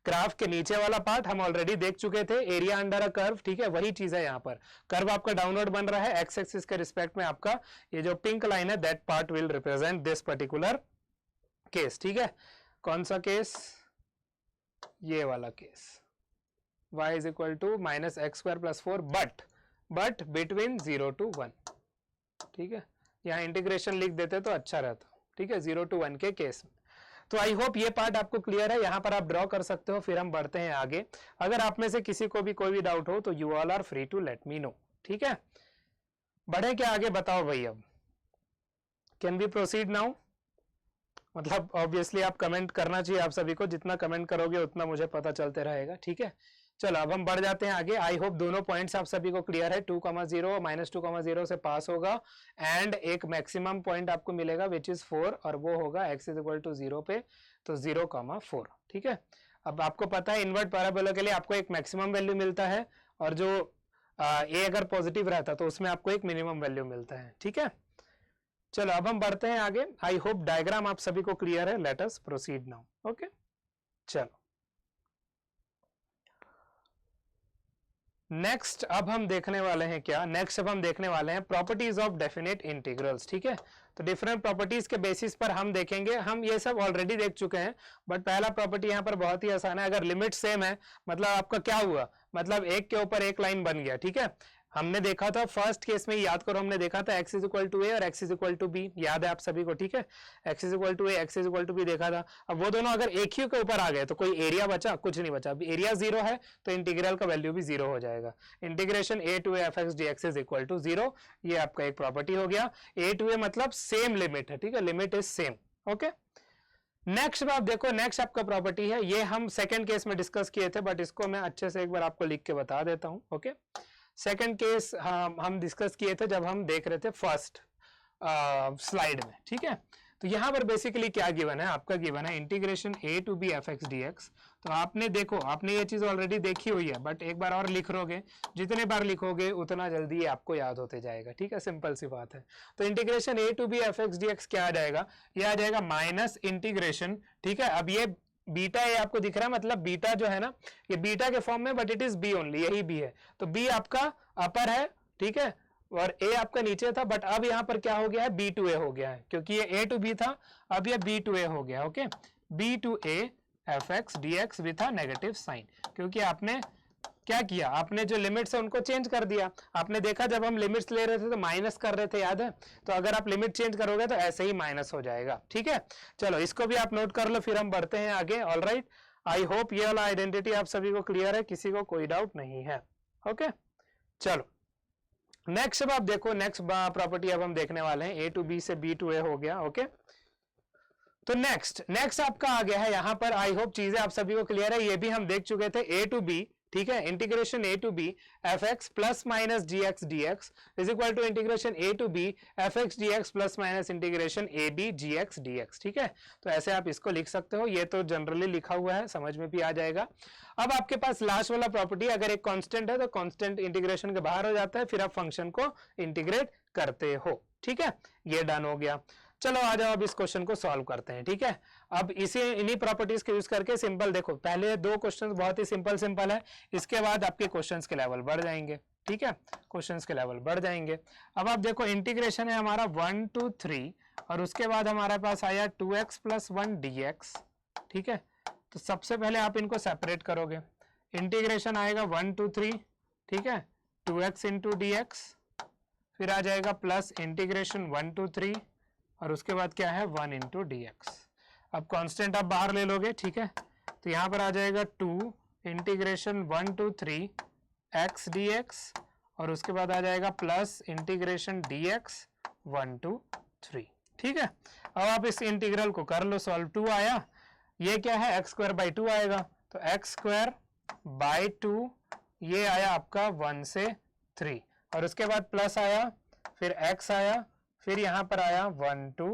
ग्राफ के नीचे वाला पार्ट हम ऑलरेडी देख चुके थे, एरिया अंडर अ कर्व, ठीक है, वही चीज है। यहाँ पर कर्व आपका डाउनवर्ड बन रहा है, एक्स एक्सिस के रिस्पेक्ट में आपका ये जो पिंक लाइन है that part will represent this particular case, ठीक है। कौन सा केस, ये वाला case, y is equal to minus x square plus 4 but between 0 to 1, ठीक है। यहाँ इंटीग्रेशन लिख देते तो अच्छा रहता, ठीक है, 0 to 1 के केस में। तो आई होप ये पार्ट आपको क्लियर है, यहाँ पर आप ड्रॉ कर सकते हो। फिर हम बढ़ते हैं आगे। अगर आप में से किसी को भी कोई भी डाउट हो तो you all are free to let me know, ठीक है। बढ़े क्या आगे, बताओ भाई। अब कैन वी प्रोसीड नाउ? मतलब ऑब्वियसली आप कमेंट करना चाहिए, आप सभी को जितना कमेंट करोगे उतना मुझे पता चलते रहेगा, ठीक है। चलो अब हम बढ़ जाते हैं आगे। आई होप दोनों पॉइंट्स आप सभी को क्लियर है। 2,0 माइनस 2,0 से पास होगा एंड एक मैक्सिमम पॉइंट आपको मिलेगा विच इज 4 और वो होगा x इज इक्वल टू 0 पे, तो 0,4, ठीक है। अब आपको पता है इनवर्ट पैराबोला के लिए आपको एक मैक्सिमम वैल्यू मिलता है और जो a अगर पॉजिटिव रहता तो उसमें आपको एक मिनिमम वैल्यू मिलता है, ठीक है। चलो अब हम बढ़ते हैं आगे। आई होप डायग्राम आप सभी को क्लियर है। Let us proceed now. Okay, चलो नेक्स्ट अब हम देखने वाले हैं क्या, नेक्स्ट अब हम देखने वाले हैं प्रॉपर्टीज ऑफ डेफिनेट इंटीग्रल्स, ठीक है। तो डिफरेंट प्रॉपर्टीज के बेसिस पर हम देखेंगे। हम ये सब ऑलरेडी देख चुके हैं, बट पहला प्रॉपर्टी यहाँ पर बहुत ही आसान है। अगर लिमिट सेम है मतलब आपका क्या हुआ, मतलब एक के ऊपर एक लाइन बन गया, ठीक है। हमने देखा था फर्स्ट केस में, याद करो, हमने देखा था x is equal to a और x is equal to b, याद है आप सभी को, ठीक है। x is equal to a, x is equal to b देखा था। अब वो दोनों अगर एक ही के ऊपर आ गए तो कोई एरिया बचा, कुछ नहीं बचा। अब एरिया 0 है तो इंटीग्रल का वैल्यू भी 0 हो जाएगा। Integration a to f x D x is equal to 0, ये आपका एक प्रॉपर्टी हो गया। a टू ए मतलब सेम लिमिट है, ठीक है, limit is same. Okay, next आप देखो, नेक्स्ट आपका प्रॉपर्टी है, ये हम सेकेंड केस में डिस्कस किए थे, बट इसको मैं अच्छे से एक बार आपको लिख के बता देता हूं। ओके, सेकेंड केस हम डिस्कस किए थे जब हम देख रहे थे फर्स्ट स्लाइड में, ठीक है। तो यहां पर बेसिकली क्या गिवन है, आपका गिवन है integration a to B F x D x. तो आपने देखो, आपने ये चीज ऑलरेडी देखी हुई है, बट एक बार और लिख लोगे, जितने बार लिखोगे उतना जल्दी ये आपको याद होते जाएगा, ठीक है, सिंपल सी बात है। तो integration a to B F x D x क्या आ जाएगा, ये आ जाएगा माइनस इंटीग्रेशन, ठीक है। अब ये बीटा ये आपको दिख रहा है, मतलब बीटा जो है ना, ये बीटा के फॉर्म में, but it is b only, यही बी है। तो बी आपका अपर है, ठीक है, और ए आपका नीचे था, बट अब यहां पर क्या हो गया है, बी टू ए हो गया है, क्योंकि ये ए टू बी था, अब ये बी टू ए हो गया। Okay, b to a f x D x with a negative sign, क्योंकि आपने क्या किया, आपने जो लिमिट्स है उनको चेंज कर दिया। आपने देखा जब हम लिमिट्स ले रहे थे तो माइनस कर रहे थे, याद है। तो अगर आप लिमिट चेंज करोगे तो ऐसे ही माइनस हो जाएगा, ठीक है। चलो इसको भी आप नोट कर लो, फिर हम बढ़ते हैं आगे। ऑलराइट, आई होप ये वाला आइडेंटिटी आप सभी को क्लियर है, किसी को कोई डाउट नहीं है। ओके, चलो नेक्स्ट अब आप देखो, नेक्स्ट प्रॉपर्टी अब हम देखने वाले हैं, ए टू बी से बी टू ए हो गया। ओके, तो नेक्स्ट आपका आ गया है यहाँ पर। आई होप चीजें आप सभी को क्लियर है, ये भी हम देख चुके थे, ए टू बी, ठीक है। Integration A to B F X plus minus G X D x is equal to integration A to B F x D X plus minus integration A B G X D X, ठीक है। तो ऐसे आप इसको लिख सकते हो, ये तो जनरली लिखा हुआ है, समझ में भी आ जाएगा। अब आपके पास लास्ट वाला प्रॉपर्टी, अगर एक कांस्टेंट है तो कांस्टेंट इंटीग्रेशन के बाहर हो जाता है, फिर आप फंक्शन को इंटीग्रेट करते हो, ठीक है। ये डन हो गया। चलो आ जाओ अब इस क्वेश्चन को सॉल्व करते हैं, ठीक है। अब इन्हीं प्रॉपर्टीज के यूज करके सिंपल देखो, पहले दो क्वेश्चंस बहुत ही सिंपल है, इसके बाद आपके क्वेश्चंस के लेवल बढ़ जाएंगे, ठीक है, क्वेश्चंस के लेवल बढ़ जाएंगे। अब आप देखो इंटीग्रेशन है हमारा 1 to 3 और उसके बाद हमारे पास आया 2x प्लस 1 dx, ठीक है। तो सबसे पहले आप इनको सेपरेट करोगे, इंटीग्रेशन आएगा 1 to 3, ठीक है, 2x इंटू डी एक्स, फिर आ जाएगा प्लस इंटीग्रेशन 1 to 3 और उसके बाद क्या है 1 इंटू डी एक्स। अब कांस्टेंट आप बाहर ले लोगे, ठीक है। तो यहाँ पर आ जाएगा 2 integration 1 to 3 x D x और उसके बाद आ जाएगा plus integration D x 1 to 3, ठीक है। अब आप इस इंटीग्रल को कर लो सॉल्व। 2 आया, ये क्या है एक्स स्क्वायर बाई 2 आएगा, तो एक्स स्क्वायर बाई 2 ये आया आपका 1 से 3 और उसके बाद प्लस आया, फिर एक्स आया, फिर यहां पर आया 1 to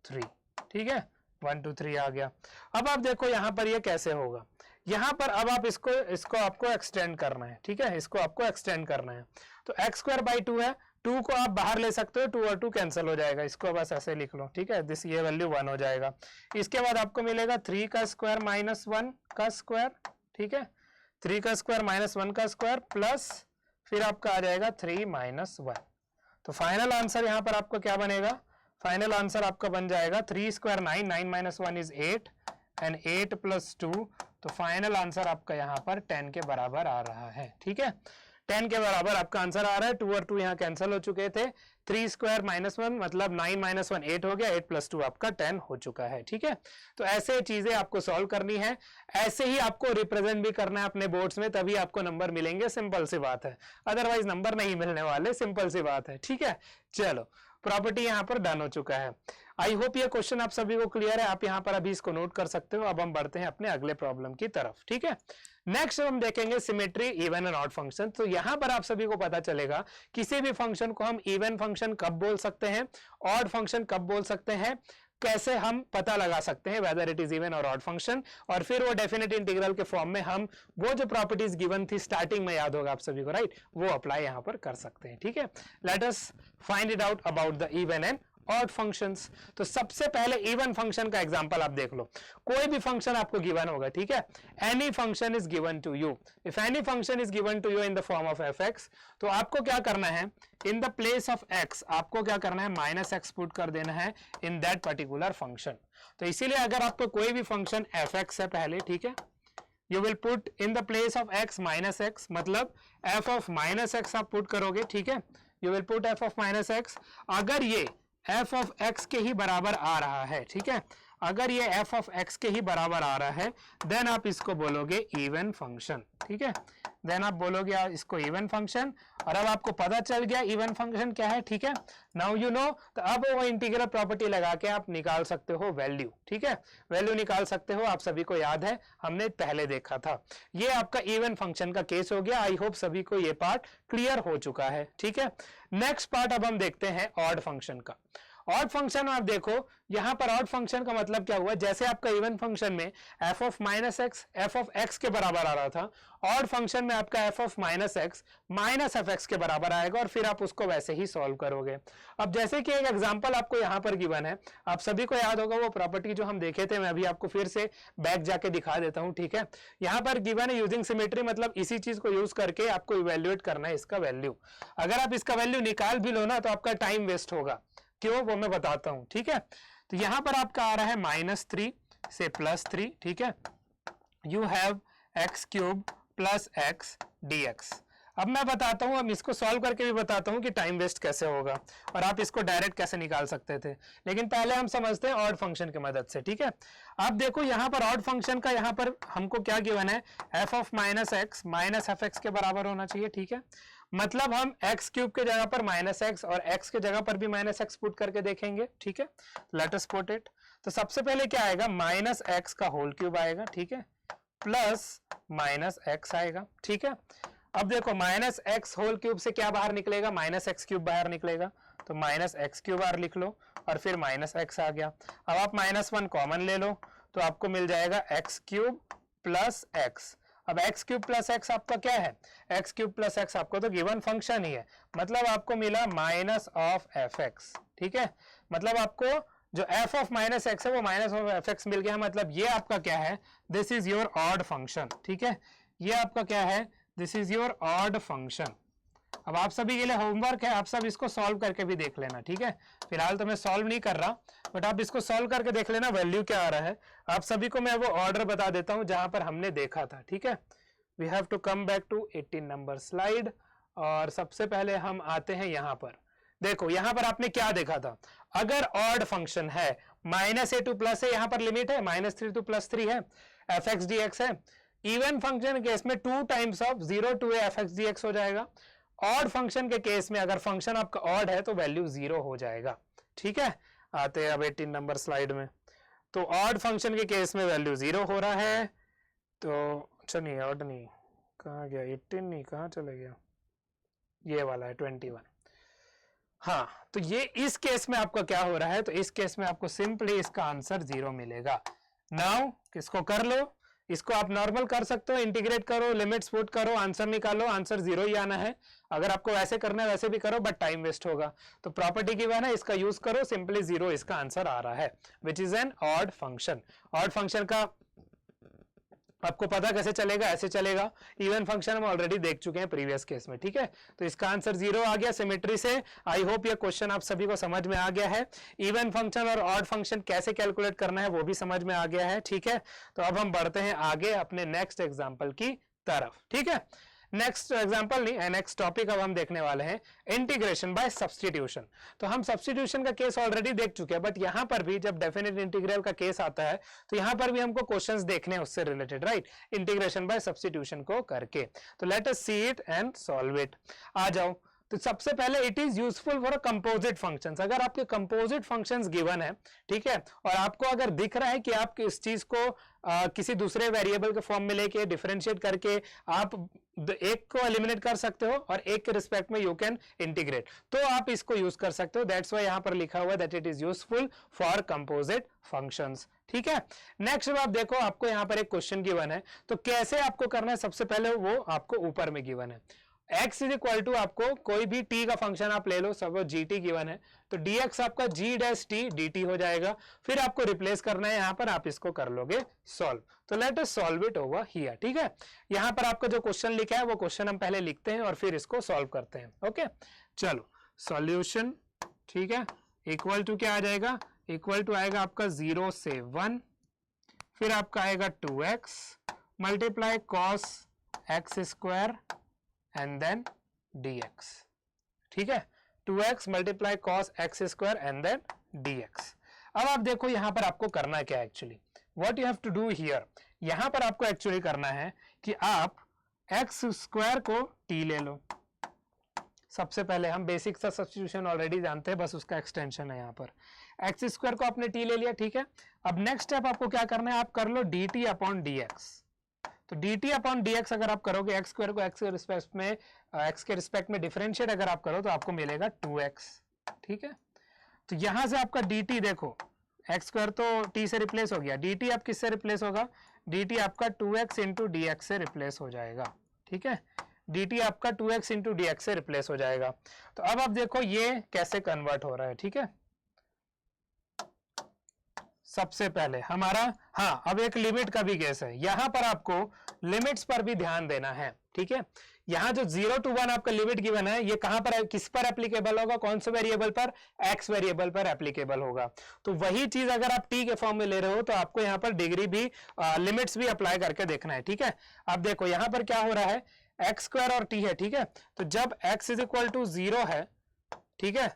3, ठीक है, 1 to 3 आ गया। अब आप देखो यहां पर ये कैसे होगा, यहां पर अब आप इसको आपको एक्सटेंड करना है, ठीक है, इसको आपको एक्सटेंड करना है। तो एक्स स्क्वायर बाई 2 है, 2 को आप बाहर ले सकते हो, 2 और 2 कैंसिल हो जाएगा, इसको बस ऐसे लिख लो, ठीक है, दिस ये वैल्यू 1 हो जाएगा। इसके बाद आपको मिलेगा 3 का स्क्वायर माइनस 1 का स्क्वायर, ठीक है, 3 का स्क्वायर माइनस 1 का स्क्वायर प्लस फिर आपका आ जाएगा 3 माइनस 1। तो फाइनल आंसर यहां पर आपका क्या बनेगा, फाइनल आंसर आपका बन जाएगा 3 square 9, 9 minus 1 is 8 and 8 plus 2, तो फाइनल आंसर आपका यहाँ पर 10 के बराबर आ रहा है। ठीक है, 10 के बराबर आपका आंसर आ रहा है। 2 और 2 यहाँ कैंसिल हो चुके थे। 3 स्क्वायर -1 मतलब 9 - 1 8 हो गया। 8 प्लस 2 आपका 10 हो चुका है। ठीक है, तो ऐसे चीजें आपको सॉल्व करनी है, ऐसे ही आपको रिप्रेजेंट भी करना है अपने बोर्ड्स में, तभी आपको नंबर मिलेंगे। सिंपल सी बात है, अदरवाइज नंबर नहीं मिलने वाले। सिंपल सी बात है। ठीक है, चलो प्रॉपर्टी यहाँ पर डन हो चुका है। आई होप ये क्वेश्चन आप सभी को क्लियर है। आप यहाँ पर अभी इसको नोट कर सकते हो। अब हम बढ़ते हैं अपने अगले प्रॉब्लम की तरफ। ठीक है, नेक्स्ट हम देखेंगे symmetry even and odd function. तो यहाँ पर आप सभी को पता चलेगा किसी भी फंक्शन को हम इवन फंक्शन कब बोल सकते हैं, ऑड फंक्शन कब बोल सकते हैं, कैसे हम पता लगा सकते हैं वेदर इट इज इवन और ऑड फंक्शन, और फिर वो डेफिनेट इंटीग्रल के फॉर्म में हम वो जो प्रॉपर्टीज गिवन थी स्टार्टिंग में, याद होगा आप सभी को, राइट, वो अप्लाई यहां पर कर सकते हैं। ठीक है, let us find it out about the even and odd functions. तो सबसे पहले इवन फंक्शन का एग्जांपल आप देख लो। कोई भी फंक्शन आपको गिवन होगा, ठीक है, any function is given to you, if any function is given to you in the form of F X, तो आपको क्या करना है, in the place of X आपको क्या करना है, -x पुट कर देना है इन दैट पर्टिकुलर फंक्शन। तो इसीलिए अगर आपको कोई भी फंक्शन एफ एक्स है पहले, ठीक है, you will put in the place of x -x, मतलब f ऑफ -x आप पुट करोगे। ठीक है, you will put f of -x। अगर ये f ऑफ x के ही बराबर आ रहा है, ठीक है, अगर ये f ऑफ x के ही बराबर आ रहा है, देन आप इसको बोलोगे इवन फंक्शन। ठीक है, देन आप बोलोगे इसको इवन फंक्शन। और अब आपको पता चल गया इवन फंक्शन क्या है। ठीक है, नाउ यू नो, तो अब वो इंटीग्रल प्रॉपर्टी लगा के आप निकाल सकते हो वैल्यू। ठीक है, वैल्यू निकाल सकते हो, आप सभी को याद है, हमने पहले देखा था। ये आपका इवन फंक्शन का केस हो गया। आई होप सभी को ये पार्ट क्लियर हो चुका है। ठीक है, नेक्स्ट पार्ट अब हम देखते हैं ऑड फंक्शन का। ऑड फंक्शन आप देखो, यहां पर ऑड फंक्शन का मतलब क्या हुआ, जैसे आपका इवन फंक्शन में f of -x f of x के बराबर आ रहा था, ऑड फंक्शन में आपका f ऑफ -x -f(x) के बराबर आएगा, और फिर आप उसको वैसे ही सॉल्व करोगे। अब जैसे कि एक एग्जांपल आपको यहां पर गिवन है, आप सभी को याद होगा वो प्रॉपर्टी जो हम देखे थे, मैं अभी आपको फिर से बैक जाके दिखा देता हूं। ठीक है, यहां पर गिवन है यूजिंग सिमेट्री, मतलब इसी चीज को यूज करके आपको इवेल्युएट करना है इसका वैल्यू। अगर आप इसका वैल्यू निकाल भी लो ना, तो आपका टाइम वेस्ट होगा। क्यों, वो मैं बताता हूं। ठीक है, तो यहां पर आपका आ रहा है -3 से +3। ठीक है, you have x³ + x dx। अब मैं बताता हूं, अब इसको सॉल्व करके भी बताता हूं कि टाइम वेस्ट कैसे होगा और आप इसको डायरेक्ट कैसे निकाल सकते थे, लेकिन पहले हम समझते हैं ऑड फंक्शन की मदद से। ठीक है, अब देखो यहां पर ऑड फंक्शन का यहां पर हमको क्या गिवन है, f ऑफ -x -f(x) के बराबर होना चाहिए। ठीक है, मतलब हम x³ के जगह पर -x और x के जगह पर भी -x पुट करके देखेंगे। ठीक है, लेट अस पुट इट। तो सबसे पहले क्या आएगा, -x का होल क्यूब आएगा। ठीक है, प्लस -x आएगा। ठीक है, अब देखो -x होल क्यूब से क्या बाहर निकलेगा, -x³ बाहर निकलेगा, तो -x³ लिख लो और फिर -x आ गया। अब आप -1 कॉमन ले लो, तो आपको मिल जाएगा x³ + x। अब x³ + x आपका क्या है, x³ + x आपको तो गिवन फंक्शन ही है, मतलब आपको मिला -f(x). ठीक है, मतलब आपको जो f ऑफ -x है वो -f(x) मिल गया, मतलब ये आपका क्या है, this is your odd function. ठीक है, ये आपका क्या है, this is your odd function. अब आप सभी के लिए होमवर्क है, आप सब इसको सॉल्व करके भी देख लेना। ठीक है, फिलहाल तो मैं सॉल्व नहीं कर रहा, बट आप इसको सॉल्व करके देख लेना वैल्यू क्या आ रहा है। आप सभी को मैं वो ऑर्डर बता देता हूं जहां पर हमने देखा था। ठीक है, we have to come back to 18 number slide, और सबसे पहले हम आते हैं यहां पर। देखो यहां पर आपने क्या देखा था, अगर ऑड फंक्शन है -a to + है, यहां पर लिमिट है -3 to +3 है, f(x) dx है। इवन फंक्शन के केस में 2 times of 0 to a f(x) dx हो जाएगा। ऑड फंक्शन के केस में अगर फंक्शन आपका ऑड है तो वैल्यू 0 हो जाएगा। ठीक है, आते हैं अब 18 नंबर स्लाइड में। तो ऑड फंक्शन के केस में वैल्यू 0 हो रहा है, तो अच्छा नहीं, ऑड नहीं, कहाँ गया 18, नहीं कहाँ चले गया, ये वाला है 21। हाँ, तो ये इस केस में आपका क्या हो रहा है, तो इस केस में आपको सिंपली इसका आंसर 0 मिलेगा। नाउ किसको कर लो, इसको आप नॉर्मल कर सकते हो, इंटीग्रेट करो, लिमिट्स पुट करो, आंसर निकालो, आंसर 0 ही आना है। अगर आपको वैसे करना है वैसे भी करो, बट टाइम वेस्ट होगा। तो प्रॉपर्टी की है ना, इसका यूज करो, सिंपली 0 इसका आंसर आ रहा है, which is an odd function. Odd function का आपको पता कैसे चलेगा, ऐसे चलेगा। इवन फंक्शन हम ऑलरेडी देख चुके हैं प्रीवियस केस में, ठीक है। तो इसका आंसर 0 आ गया सिमेट्री से। आई होप ये क्वेश्चन आप सभी को समझ में आ गया है। इवन फंक्शन और ऑड फंक्शन कैसे कैलकुलेट करना है वो भी समझ में आ गया है, ठीक है। तो अब हम बढ़ते हैं आगे अपने नेक्स्ट एग्जाम्पल की तरफ, ठीक है। नेक्स्ट एग्जांपल नहीं, नेक्स्ट टॉपिक अब हम देखने वाले हैं इंटीग्रेशन बाय सब्स्टिट्यूशन। तो हम सब्स्टिट्यूशन का केस ऑलरेडी देख चुके हैं, बट यहां पर भी जब डेफिनेट इंटीग्रल का केस आता है तो यहां पर भी हमको क्वेश्चंस देखने हैं उससे related, right, integration by substitution को करके। तो let us see it and solve it. आ जाओ। तो सबसे पहले it is useful for composite functions. अगर आपके कंपोजिट फंक्शंस गिवन है, ठीक है, और आपको अगर दिख रहा है कि आप इस चीज को किसी दूसरे वेरिएबल के फॉर्म में लेके डिफरेंशिएट करके आप एक को एलिमिनेट कर सकते हो और एक के रिस्पेक्ट में यू कैन इंटीग्रेट, तो आप इसको यूज कर सकते हो। दैट्स व्हाई यहां पर लिखा हुआ है that it is useful for composite functions, ठीक है। नेक्स्ट आप देखो, आपको यहां पर एक क्वेश्चन गिवन है, तो कैसे आपको करना है, सबसे पहले वो आपको ऊपर में गिवन है x इज इक्वल टू, आपको कोई भी t का फंक्शन आप ले लो, सब gt गिवन है, तो dx आपका g डैश t dt हो जाएगा। फिर आपको रिप्लेस करना है यहां पर, आप इसको कर लोगे सॉल्व। तो let us solve it over here, ठीक है। यहां पर आपका जो क्वेश्चन लिखा है वो क्वेश्चन हम पहले लिखते हैं और फिर इसको सॉल्व करते हैं, ओके। चलो सॉल्यूशन, ठीक है, इक्वल टू क्या आ जाएगा, इक्वल टू आएगा आपका 0 से 1, फिर आपका आएगा 2x multiply cos X square and then dx, ठीक है, 2x multiply cos X square and then dx। अब आप देखो यहां पर आपको करना क्या है actually, what you have to do here, यहां पर आपको एक्चुअली करना है कि आप एक्स स्क्वायर को t ले लो। सबसे पहले हम बेसिक सा सब्स्टिट्यूशन ऑलरेडी जानते हैं, बस उसका एक्सटेंशन है। यहां पर एक्स स्क्वायर को आपने t ले लिया, ठीक है। अब नेक्स्ट स्टेप आपको क्या करना है, आप कर लो dt अपॉन dx। तो dt अपॉन dx अगर आप करोगे, एक्स स्क्वायर को एक्स के रिस्पेक्ट में डिफरेंशिएट अगर आप करो तो आपको मिलेगा 2x, ठीक है। तो यहां से आपका dt देखो, एक्स स्क्वायर तो t से रिप्लेस हो गया, dt अब किससे रिप्लेस होगा, dt आपका 2x इंटू dx से रिप्लेस हो जाएगा, ठीक है। dt आपका 2x इंटू dx से रिप्लेस हो जाएगा। तो अब आप देखो ये कैसे कन्वर्ट हो रहा है, ठीक है। सबसे पहले हमारा, हाँ, अब एक लिमिट का भी केस है, यहां पर आपको लिमिट्स पर भी ध्यान देना है, ठीक है। यहां जो 0 to 1 आपका लिमिट गिवन है, ये कहां पर, किस पर एप्लीकेबल होगा, कौन से वेरिएबल पर, x वेरिएबल पर एप्लीकेबल होगा। तो वही चीज अगर आप t के फॉर्म में ले रहे हो तो आपको यहां पर डिग्री भी, लिमिट्स भी अप्लाई करके देखना है, ठीक है। अब देखो यहां पर क्या हो रहा है, एक्स स्क्वायर और t है, ठीक है। तो जब x इज इक्वल टू 0 है, ठीक है,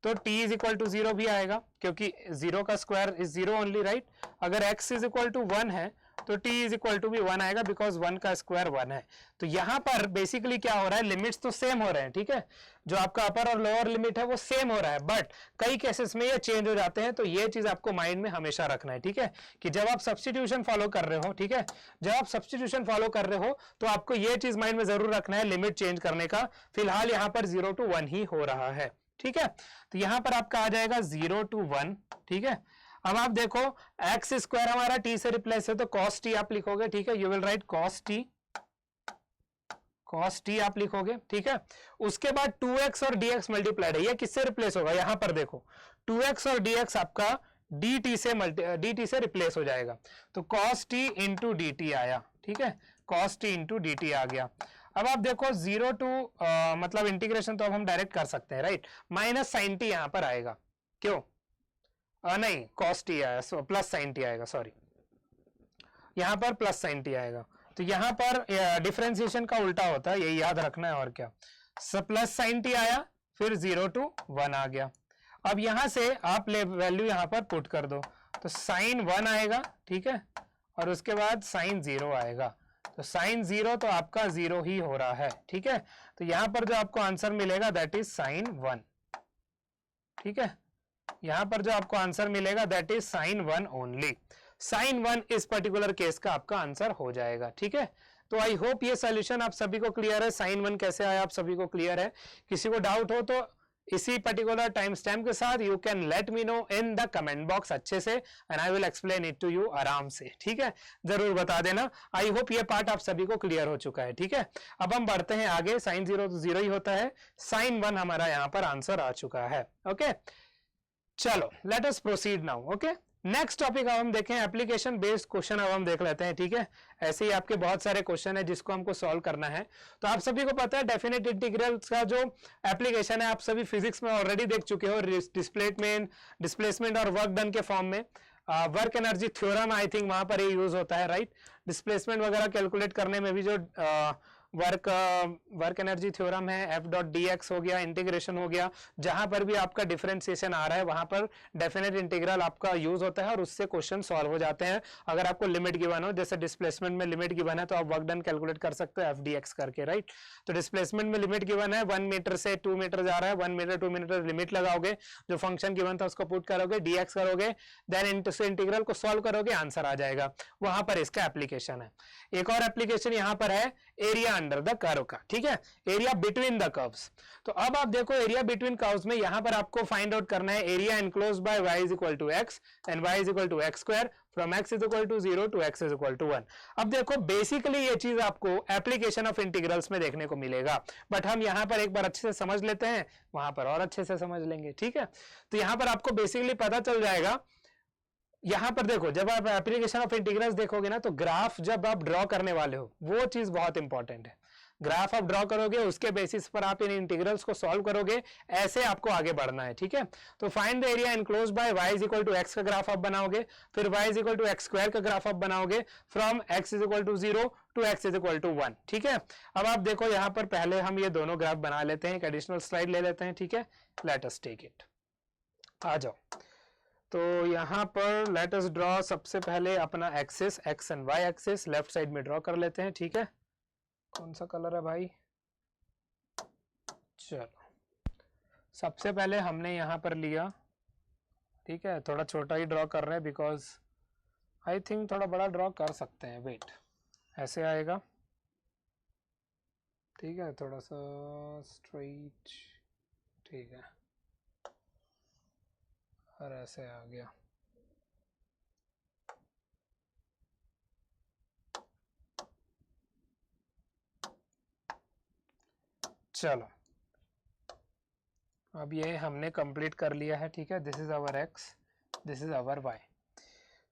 तो t इज इक्वल टू 0 भी आएगा, क्योंकि 0 का स्क्वायर इज 0 ओनली, राइट। अगर x इज इक्वल टू 1 है तो t इज इक्वल टू भी 1 आएगा, बिकॉज 1 का स्क्वायर 1 है। तो यहां पर बेसिकली क्या हो रहा है, लिमिट्स तो सेम हो रहे हैं, ठीक है, जो आपका अपर और लोअर लिमिट है वो सेम हो रहा है, बट कई केसेस में ये चेंज हो जाते हैं। तो ये चीज आपको माइंड में हमेशा रखना है, ठीक है, कि जब आप सब्स्टिट्यूशन फॉलो कर रहे हो, ठीक है, जब आप सब्स्टिट्यूशन फॉलो कर रहे हो तो आपको ये चीज माइंड में जरूर रखना है, लिमिट चेंज करने का। फिलहाल यहाँ पर 0 to 1 ही हो रहा है, ठीक है। तो यहां पर आपका आ जाएगा 0 to 1, ठीक है। अब आप देखो एक्स स्क्वायर हमारा t से रिप्लेस है, तो cos t आप लिखोगे, ठीक है, you will right cos t आप लिखोगे, ठीक है। उसके बाद 2x और dx मल्टीप्लाइड है, ये किससे रिप्लेस होगा, यहां पर देखो 2x और dx आपका dt से रिप्लेस हो जाएगा। तो cos t इंटू dt आया, ठीक है, cos t इंटू dt आ गया। अब आप देखो 0 to मतलब इंटीग्रेशन तो अब हम डायरेक्ट कर सकते हैं, राइट, माइनस साइन टी यहां पर आएगा, क्यों, नहीं, cos t आया, सो प्लस साइन टी आएगा, सॉरी, यहां पर प्लस साइन टी आएगा। तो यहां पर डिफरेंशिएशन का उल्टा होता है, यही याद रखना है, और क्या, प्लस साइन टी आया, फिर 0 to 1 आ गया। अब यहां से आप वैल्यू यहां पर पुट कर दो, तो साइन 1 आएगा, ठीक है, और उसके बाद साइन 0 आएगा। तो साइन 0 तो आपका 0 ही हो रहा है, ठीक है। तो यहां पर जो आपको आंसर मिलेगा दैट इज साइन 1, ठीक है, यहां पर जो आपको आंसर मिलेगा that is sine 1 only. Sine 1 इस पर्टिकुलर केस का आपका आंसर हो जाएगा, ठीक है। तो आई होप ये सॉल्यूशन आप सभी को क्लियर है, साइन 1 कैसे आया आप सभी को क्लियर है। किसी को डाउट हो तो इसी पर्टिकुलर टाइम स्टैम्प के साथ you can let me know in the comment box अच्छे से, and I will explain it to you आराम से, ठीक है, जरूर बता देना। आई होप ये पार्ट आप सभी को क्लियर हो चुका है, ठीक है। अब हम बढ़ते हैं आगे, साइन 0 तो 0 ही होता है, साइन 1 हमारा यहाँ पर आंसर आ चुका है, ओके। चलो let us proceed now, okay. Next topic अब हम देखें एप्लीकेशन बेस्ड क्वेश्चन अब हम देख लेते हैं, ठीक है। ऐसे ही आपके बहुत सारे क्वेश्चन है जिसको हमको सॉल्व करना है। तो आप सभी को पता है डेफिनेट इंटीग्रल्स का जो एप्लीकेशन है आप सभी फिजिक्स में ऑलरेडी देख चुके हो, डिस्प्लेसमेंट और वर्क डन के फॉर्म में। Work energy theorem I think वहां पर ये यूज होता है, राइट। डिस्प्लेसमेंट वगैरह कैलकुलेट करने में भी जो वर्क एनर्जी थ्योरम है, एफ डॉट डी एक्स हो गया, इंटीग्रेशन हो गया, जहां पर भी आपका डिफरेंशिएशन आ रहा है वहां पर डेफिनेट इंटीग्रल आपका यूज होता है और उससे क्वेश्चन सॉल्व हो जाते हैं। अगर आपको लिमिट गिवन हो, जैसे डिस्प्लेसमेंट में लिमिट गिवन है तो आप वर्क डन कैलकुलेट कर सकते हो एफ डी एक्स करके, राइट। तो डिस्प्लेसमेंट में लिमिट गिवन है 1 मीटर से 2 मीटर जा रहा है, 1 मीटर 2 मीटर लिमिट लगाओगे, जो फंक्शन गिवन था उसको पुट करोगे, डी एक्स करोगे, देन इंटीग्रल को सॉल्व करोगे, आंसर आ जाएगा। वहां पर इसका एप्लीकेशन है। एक और एप्लीकेशन यहां पर है एरिया अंडर द कर्व का, ठीक है, एरिया बिटवीन द कर्व्स। तो अब आप देखो एरिया बिटवीन कर्व्स में यहां पर आपको फाइंड आउट करना है area enclose by y is equal to x and y is equal to x square from x is equal to 0 to x is equal to 1। अब देखो बेसिकली ये चीज आपको एप्लीकेशन ऑफ इंटीग्रल्स में देखने को मिलेगा, बट हम यहां पर एक बार अच्छे से समझ लेते हैं, वहां पर और अच्छे से समझ लेंगे, ठीक है। तो यहां पर आपको बेसिकली पता चल जाएगा। यहां पर देखो जब आप एप्लीकेशन ऑफ इंटीग्रल्स देखोगे ना, तो ग्राफ जब आप ड्रॉ करने वाले हो वो चीज बहुत इंपॉर्टेंट है। ग्राफ आप ड्रॉ करोगे, उसके बेसिस पर आप इन इंटीग्रल्स को सॉल्व करोगे, ऐसे आपको आगे बढ़ना है, ठीक है। तो find the area enclose by y is equal to x का ग्राफ आप बनाओगे, फिर y is equal to x square का ग्राफ आप बनाओगे, from x is equal to 0 to x is equal to 1, ठीक है। अब आप देखो यहां पर पहले हम ये दोनों ग्राफ बना लेते हैं, एक एडिशनल स्लाइड ले लेते हैं, ठीक है। लेट अस टेक इट, आ जाओ। तो यहां पर लेट अस ड्रॉ सबसे पहले अपना axis, x and y axis left side में ड्रॉ कर लेते हैं, ठीक है। कौन सा कलर है भाई, चलो सबसे पहले हमने यहां पर लिया, ठीक है। थोड़ा छोटा ही ड्रॉ कर रहे हैं बिकॉज आई थिंक थोड़ा बड़ा ड्रॉ कर सकते हैं, वेट, ऐसे आएगा, ठीक है, थोड़ा सा स्ट्रेट, ठीक है, और ऐसे आ गया। चलो अब ये हमने कंप्लीट कर लिया है, ठीक है। This is our x, this is our y।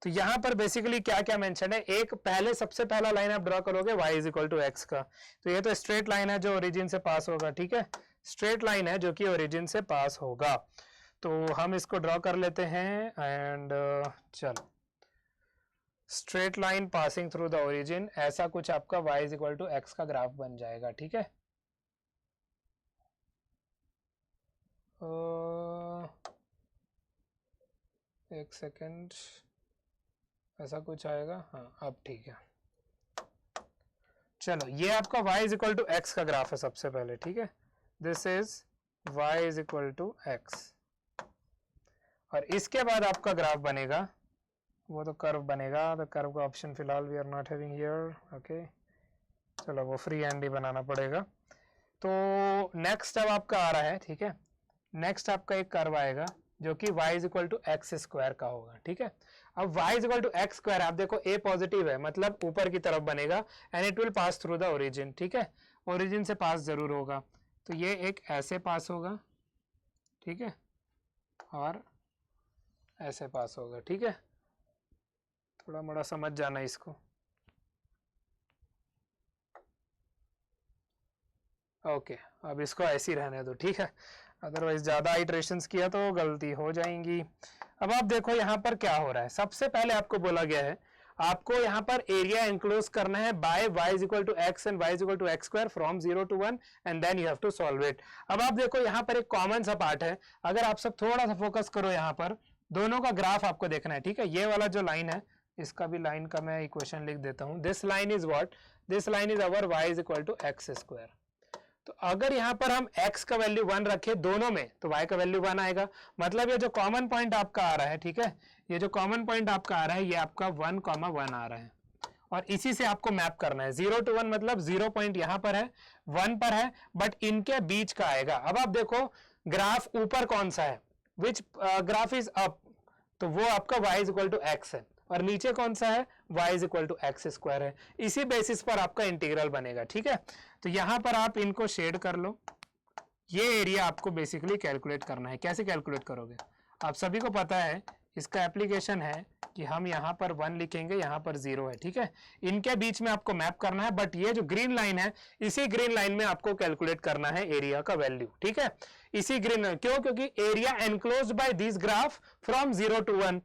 तो यहां पर बेसिकली क्या क्या मेंशन है, एक पहले सबसे पहला लाइन आप ड्रॉ करोगे y is equal to x का, तो ये तो स्ट्रेट लाइन है जो ओरिजिन से पास होगा, ठीक है, स्ट्रेट लाइन है जो कि ओरिजिन से पास होगा। तो हम इसको ड्रॉ कर लेते हैं एंड चलो, straight line passing through the origin, ऐसा कुछ आपका y is equal to x का ग्राफ बन जाएगा, ठीक है। एक सेकेंड, ऐसा कुछ आएगा, हाँ अब ठीक है। चलो ये आपका y is equal to X का ग्राफ है सबसे पहले, ठीक है। This is y is equal to X, और इसके बाद आपका ग्राफ बनेगा, वो तो कर्व बनेगा, तो कर्व का ऑप्शन फिलहाल we are not having here, okay. चलो वो फ्री हैंड ही बनाना पड़ेगा। तो नेक्स्ट अब आपका आ रहा है, ठीक है, नेक्स्ट आपका एक कर्व आएगा जो कि y is equal to X square का होगा, ठीक है। अब y is equal to X square, आप देखो a पॉजिटिव है मतलब ऊपर की तरफ बनेगा, and it will pass through the origin, ठीक है, ओरिजिन से पास जरूर होगा। तो ये एक ऐसे पास होगा, ठीक है, और ऐसे पास होगा, ठीक है। थोड़ा मोड़ा समझ जाना इसको, ओके। अब इसको ऐसे ही रहने दो, ठीक है, अदरवाइज ज्यादा आइटरेशंस किया तो गलती हो जाएंगी। अब आप देखो यहाँ पर क्या हो रहा है, सबसे पहले आपको बोला गया है आपको यहाँ पर एरिया एनक्लोज करना है by y is equal to x and y is equal to x square from 0 to 1 and then you have to solve it. अब आप देखो यहाँ पर एक कॉमन सा पार्ट है, अगर आप सब थोड़ा सा फोकस करो, यहाँ पर दोनों का ग्राफ आपको देखना है, ठीक है। ये वाला जो लाइन है, इसका भी लाइन का मैं इक्वेशन लिख देता हूँ, this line is what, this line is our y is equal to X square. तो अगर यहाँ पर हम x का वैल्यू 1 रखे दोनों में, तो y का वैल्यू 1 आएगा, मतलब ये जो कॉमन पॉइंट आपका आ रहा है, ठीक है, ये जो कॉमन पॉइंट आपका आ रहा है ये आपका 1,1 आ रहा है, और इसी से आपको मैप करना है। 0 to 1 मतलब 0 पॉइंट यहाँ पर है, 1 पर है, बट इनके बीच का आएगा। अब आप देखो ग्राफ ऊपर कौन सा है, विच ग्राफ इज अप, तो वो आपका y is equal to X है, और नीचे कौन सा है, y is equal to X square है। इसी बेसिस पर आपका इंटीग्रल बनेगा, ठीक है। तो यहां पर आप इनको शेड कर लो, ये एरिया आपको बेसिकली कैलकुलेट करना है। कैसे कैलकुलेट करोगे, आप सभी को पता है इसका एप्लीकेशन है कि हम यहाँ पर 1 लिखेंगे, यहाँ पर 0 है, ठीक है। इनके बीच में आपको मैप करना है, बट ये जो ग्रीन लाइन है इसी ग्रीन लाइन में आपको कैलकुलेट करना है एरिया का वैल्यू, ठीक है। इसी ग्रीन, क्यों? क्योंकि area enclosed by this graph from 0 to 1।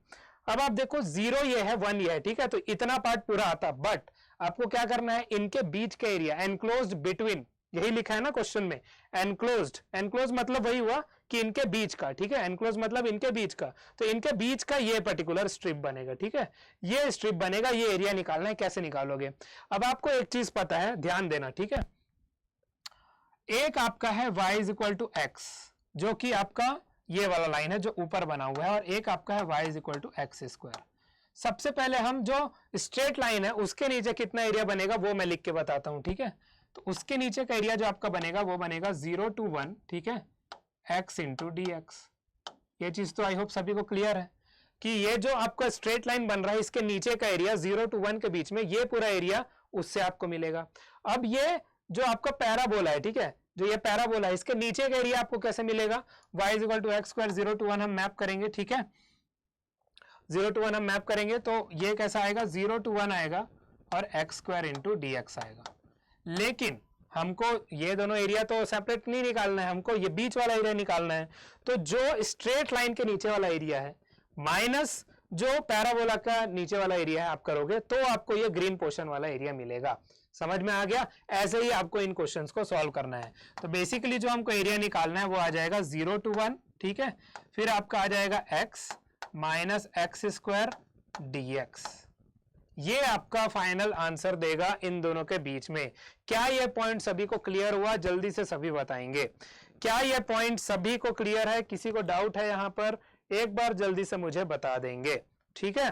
अब आप देखो 0 ये है, 1 ये है, ठीक है, तो इतना पार्ट पूरा आता, बट आपको क्या करना है, इनके बीच का एरिया एनक्लोज्ड बिटवीन, यही लिखा है ना क्वेश्चन में, एनक्लोज्ड। एनक्लोज मतलब वही हुआ कि इनके बीच का, ठीक है, एनक्लोज मतलब इनके बीच का, तो इनके बीच का ये पर्टिकुलर स्ट्रिप बनेगा, ठीक है, ये स्ट्रिप बनेगा, ये एरिया निकालना है। कैसे निकालोगे? अब आपको एक चीज पता है, ध्यान देना, ठीक है। एक आपका है y is equal to X, जो कि आपका ये वाला लाइन है जो ऊपर बना हुआ है, और एक आपका है y is equal to X square. सबसे पहले हम जो स्ट्रेट लाइन है उसके नीचे कितना एरिया बनेगा वो मैं लिख के बताता हूं, ठीक है। तो उसके नीचे का एरिया जो आपका बनेगा वो बनेगा 0 to 1, ठीक है, x इंटू डी एक्स। ये चीज तो आई होप सभी को क्लियर है कि ये जो आपका स्ट्रेट लाइन बन रहा है इसके नीचे का एरिया 0 to 1 के बीच में, ये पूरा एरिया उससे आपको मिलेगा। अब ये जो आपका पैराबोला है, ठीक है, जो ये पैराबोला है इसके नीचे का एरिया आपको कैसे मिलेगा? y is equal to X square, 0 to 1 हम मैप करेंगे, ठीक है, 0 to 1 हम मैप करेंगे, तो ये कैसा आएगा? 0 to 1 आएगा और x square into D x आएगा। लेकिन हमको ये दोनों एरिया तो सेपरेट नहीं निकालना है, हमको ये बीच वाला एरिया निकालना है। तो जो स्ट्रेट लाइन के नीचे वाला एरिया है माइनस जो पैराबोला का नीचे वाला एरिया है आप करोगे तो आपको ये ग्रीन पोर्शन वाला एरिया मिलेगा। समझ में आ गया? ऐसे ही आपको इन क्वेश्चंस को सॉल्व करना है। तो बेसिकली जो हमको एरिया निकालना है वो आ जाएगा 0 to 1, ठीक है, फिर आपका आ जाएगा x minus x square D x. ये आपका फाइनल आंसर देगा इन दोनों के बीच में। क्या ये पॉइंट सभी को क्लियर हुआ? जल्दी से सभी बताएंगे। क्या ये पॉइंट सभी को क्लियर है? किसी को डाउट है यहाँ पर? एक बार जल्दी से मुझे बता देंगे, ठीक है,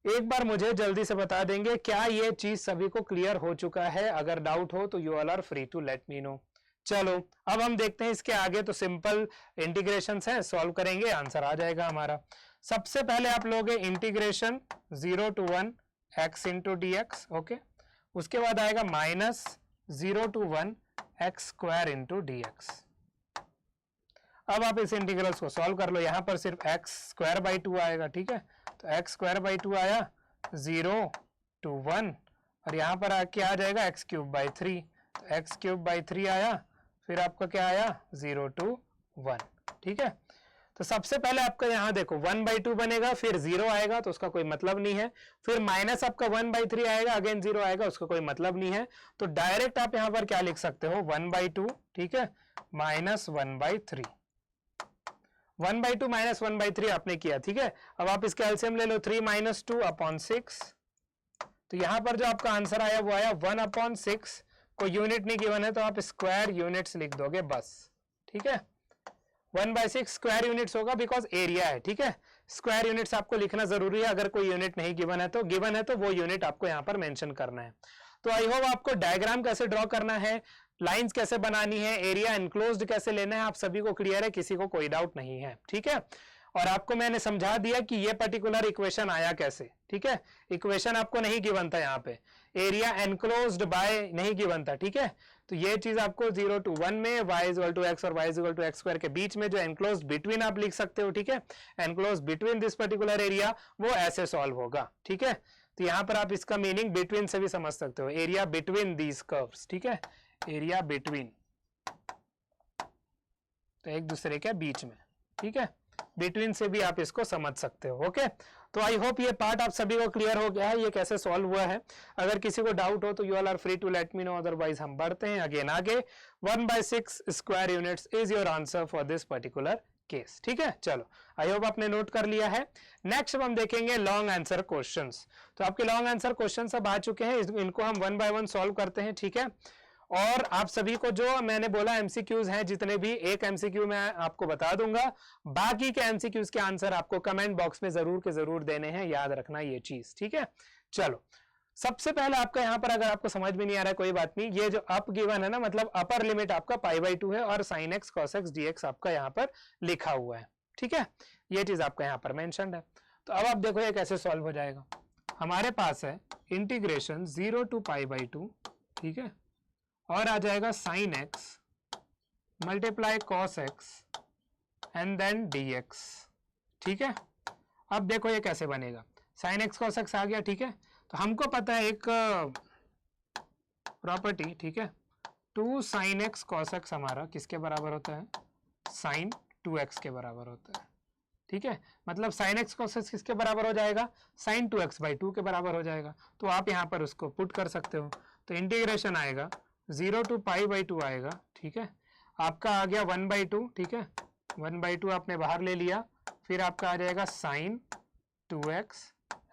एक बार मुझे जल्दी से बता देंगे क्या ये चीज सभी को क्लियर हो चुका है? अगर डाउट हो तो you all are free to let me know. चलो अब हम देखते हैं इसके आगे। तो सिंपल इंटीग्रेशंस है, सॉल्व करेंगे, आंसर आ जाएगा हमारा। सबसे पहले आप लोगे integration 0 to 1 x into D X, okay, उसके बाद आएगा minus 0 to 1 X square into D x. अब आप इस इंटीग्रल्स को सॉल्व कर लो। यहां पर सिर्फ एक्स स्क्वायर बाई 2 आएगा, ठीक है, तो एक्स स्क्वायर बाई 2 आया 0 to 1, और यहां पर क्या आ जाएगा? एक्स क्यूब बाई 3, तो एक्स क्यूब बाई 3 आया, फिर आपका क्या आया? 0 to 1, ठीक है। तो सबसे पहले आपका यहां देखो 1/2 बनेगा, फिर 0 आएगा तो उसका कोई मतलब नहीं है, फिर माइनस आपका 1/3 आएगा, अगेन 0 आएगा, उसका कोई मतलब नहीं है। तो डायरेक्ट आप यहां पर क्या लिख सकते हो? 1/2, ठीक है, माइनस 1/3। 1/2 माइनस 1/3 आपने किया, ठीक है। अब आप इसके एलसीएम ले लो, 3 - 2 अपॉन 6। तो यहां पर जो आपका आंसर आया वो आया 1/6। कोई यूनिट नहीं गिवन है तो आप स्क्वायर यूनिट्स लिख दोगे बस, ठीक है। 1/6 स्क्वायर यूनिट्स होगा बिकॉज एरिया है, ठीक है। स्क्वायर यूनिट्स आपको लिखना जरूरी है, अगर कोई यूनिट नहीं गिवन है तो वो यूनिट आपको यहाँ पर मेंशन करना है। तो आई होप आपको डायग्राम कैसे ड्रॉ करना है, लाइंस कैसे बनानी है, एरिया एनक्लोज्ड कैसे लेना है, आप सभी को क्लियर है, किसी को कोई डाउट नहीं है, ठीक है। और आपको मैंने समझा दिया कि ये पर्टिकुलर इक्वेशन आया कैसे, ठीक है। इक्वेशन आपको नहीं गिवन था, यहाँ पे एरिया एनक्लोज्ड बाय नहीं गिवन था, ठीक है। तो ये चीज आपको 0 to 1 में y इक्वल टू एक्स और y equal to X square के बीच में जो एनक्लोज्ड बिटवीन आप लिख सकते हो, ठीक है, enclosed between this particular area, वो ऐसे सॉल्व होगा, ठीक है। तो यहाँ पर आप इसका मीनिंग बिटवीन से भी समझ सकते हो, एरिया बिटवीन दीज कर्व्स, ठीक है, एरिया बिटवीन, तो एक दूसरे के बीच में, ठीक है, बिटवीन से भी आप इसको समझ सकते हो, ओके। तो आई होप ये पार्ट आप सभी को क्लियर हो गया है, ये कैसे सॉल्व हुआ है। अगर किसी को डाउट हो तो you all are free to let me know, otherwise हम बढ़ते हैं अगेन आगे। 1/6 square units is your answer for this particular case, ठीक है। चलो आई होप आपने नोट कर लिया है। नेक्स्ट हम देखेंगे लॉन्ग आंसर क्वेश्चंस। तो आपके लॉन्ग आंसर क्वेश्चंस अब आ चुके हैं, इनको हम 1 by 1 सॉल्व करते हैं, ठीक है। और आप सभी को जो मैंने बोला एमसीक्यूज हैं जितने भी, एक एमसीक्यू मैं आपको बता दूंगा, बाकी के एमसीक्यूज के आंसर आपको कमेंट बॉक्स में जरूर के जरूर देने हैं, याद रखना ये चीज, ठीक है। चलो सबसे पहले आपका यहाँ पर, अगर आपको समझ में नहीं आ रहा है कोई बात नहीं, ये जो अप गिवन है ना, मतलब अपर लिमिट आपका π/2 है और sin x cos x dx आपका यहाँ पर लिखा हुआ है, ठीक है, ये चीज आपका यहाँ पर मेंशन्ड है। तो अब आप देखो ये कैसे सॉल्व हो जाएगा। हमारे पास है इंटीग्रेशन 0 to π/2, ठीक है, और आ जाएगा sin x multiply cos x and then dx, ठीक है। अब देखो ये कैसे बनेगा, साइन एक्स कॉस एक्स आ गया, ठीक है। तो हमको पता है एक प्रॉपर्टी, ठीक है, 2 साइन एक्स कॉस एक्स हमारा किसके बराबर होता है, साइन 2x के बराबर होता है, ठीक है। मतलब साइन एक्स कॉस एक्स किसके बराबर हो जाएगा, साइन 2x/2 के बराबर हो जाएगा। तो आप यहाँ पर उसको पुट कर सकते हो, तो इंटीग्रेशन आएगा 0 to π/2 आएगा, ठीक है। आपका आ गया 1/2, ठीक है, 1/2 आपने बाहर ले लिया, फिर आपका आ जाएगा sign 2x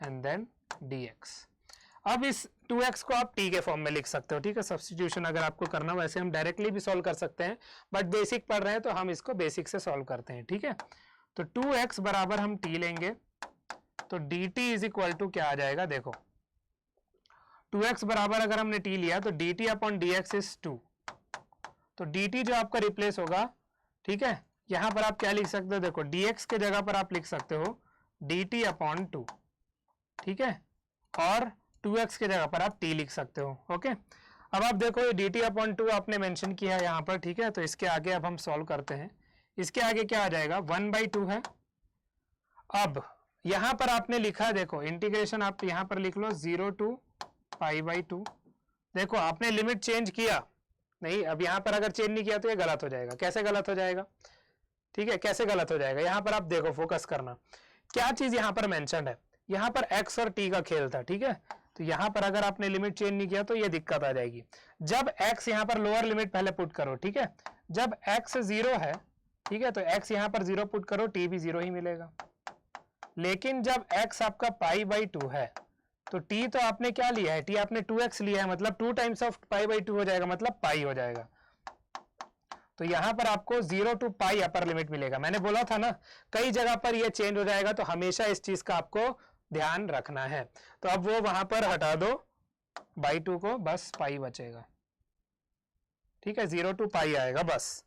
and then dx। अब इस 2x को आप t के फॉर्म में लिख सकते हो, ठीक है, सब्स्टिट्यूशन अगर आपको करना हो, वैसे हम डायरेक्टली भी सॉल्व कर सकते हैं, बट बेसिक पढ़ रहे हैं तो हम इसको बेसिक से सॉल्व करते हैं, ठीक है। तो 2x बराबर हम t लेंगे, तो dt इज इक्वल टू क्या आ जाएगा, देखो 2x बराबर अगर हमने t लिया तो dt अपॉन dx इज 2, तो dt जो आपका रिप्लेस होगा, ठीक है, यहां पर आप क्या लिख सकते हो, देखो dx के जगह पर आप लिख सकते हो dt अपॉन 2, ठीक है, और 2x के जगह पर आप t लिख सकते हो, ओके। अब आप देखो ये dt अपॉन 2 आपने मेंशन किया है यहाँ पर, ठीक है, तो इसके आगे अब हम सॉल्व करते हैं। इसके आगे क्या आ जाएगा, 1/2 है। अब यहाँ पर आपने लिखा, देखो इंटीग्रेशन आप यहाँ पर लिख लो 0 to π/2। देखो आपने लिमिट चेंज किया नहीं, अब यहाँ पर अगर चेंज नहीं किया तो ये गलत हो जाएगा। कैसे गलत हो जाएगा, ठीक है, कैसे गलत हो जाएगा, यहाँ पर आप देखो फोकस करना, क्या चीज यहाँ पर मेंशन है, यहाँ पर x और t का खेल था, ठीक है। तो यहाँ पर अगर आपने लिमिट चेंज नहीं किया तो ये दिक्कत आ जाएगी। जब x यहाँ पर लोअर लिमिट पहले पुट करो, ठीक है, जब x 0 है, ठीक है, तो x यहाँ पर 0 पुट करो, t भी 0 ही मिलेगा। लेकिन जब x आपका π/2 है तो t तो आपने क्या लिया है, t आपने 2x लिया है, मतलब 2 टाइम्स ऑफ π/2 हो जाएगा, मतलब पाई हो जाएगा। तो यहां पर आपको 0 to π अपर लिमिट मिलेगा। मैंने बोला था ना कई जगह पर ये चेंज हो जाएगा, तो हमेशा इस चीज का आपको ध्यान रखना है। तो अब वो वहां पर हटा दो /2 को, बस पाई बचेगा, ठीक है, 0 to π आएगा, बस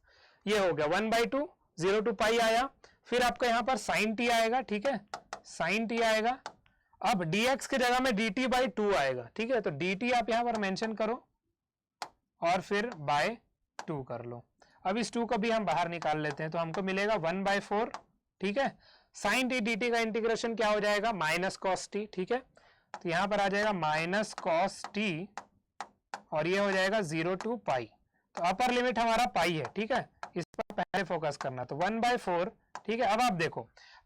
ये हो गया 1/2, 0 to π आया। फिर आपका यहाँ पर साइन t आएगा, ठीक है, साइन t आएगा। अब dx की जगह में dt/2 आएगा, ठीक है, तो dt आप यहाँ पर मेंशन करो और फिर /2 कर लो। अब इस 2 को भी हम बाहर निकाल लेते हैं, तो हमको मिलेगा 1/4, ठीक है। साइन t dt का इंटीग्रेशन क्या हो जाएगा, माइनस कॉस t, ठीक है, तो यहाँ पर आ जाएगा माइनस कॉस t और ये हो जाएगा 0 to π। तो अपर लिमिट हमारा पाई है, ठीक है, इस पर पहले फोकस करना, तो 1/4, ठीक है। अब आप देखो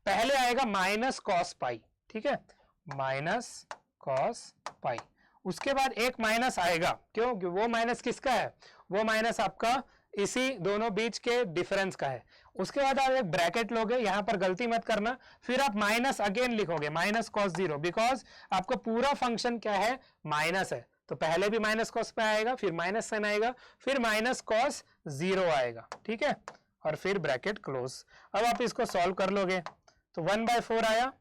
पहले आएगा माइनस कॉस पाई, ठीक है, माइनस कॉस पाई, उसके बाद एक माइनस आएगा, क्यों, वो माइनस किसका है, वो माइनस आपका इसी दोनों बीच के डिफरेंस का है। उसके बाद आप एक ब्रैकेट लोगे, यहां पर गलती मत करना, फिर आप माइनस अगेन लिखोगे, माइनस कॉस 0, बिकॉज आपका पूरा फंक्शन क्या है, माइनस है, तो पहले भी माइनस कॉस पे आएगा, फिर माइनस साइन आएगा, फिर माइनस कॉस 0 आएगा, ठीक है, और फिर ब्रैकेट क्लोज। अब आप इसको सॉल्व कर लोगे तो 1/4 आया।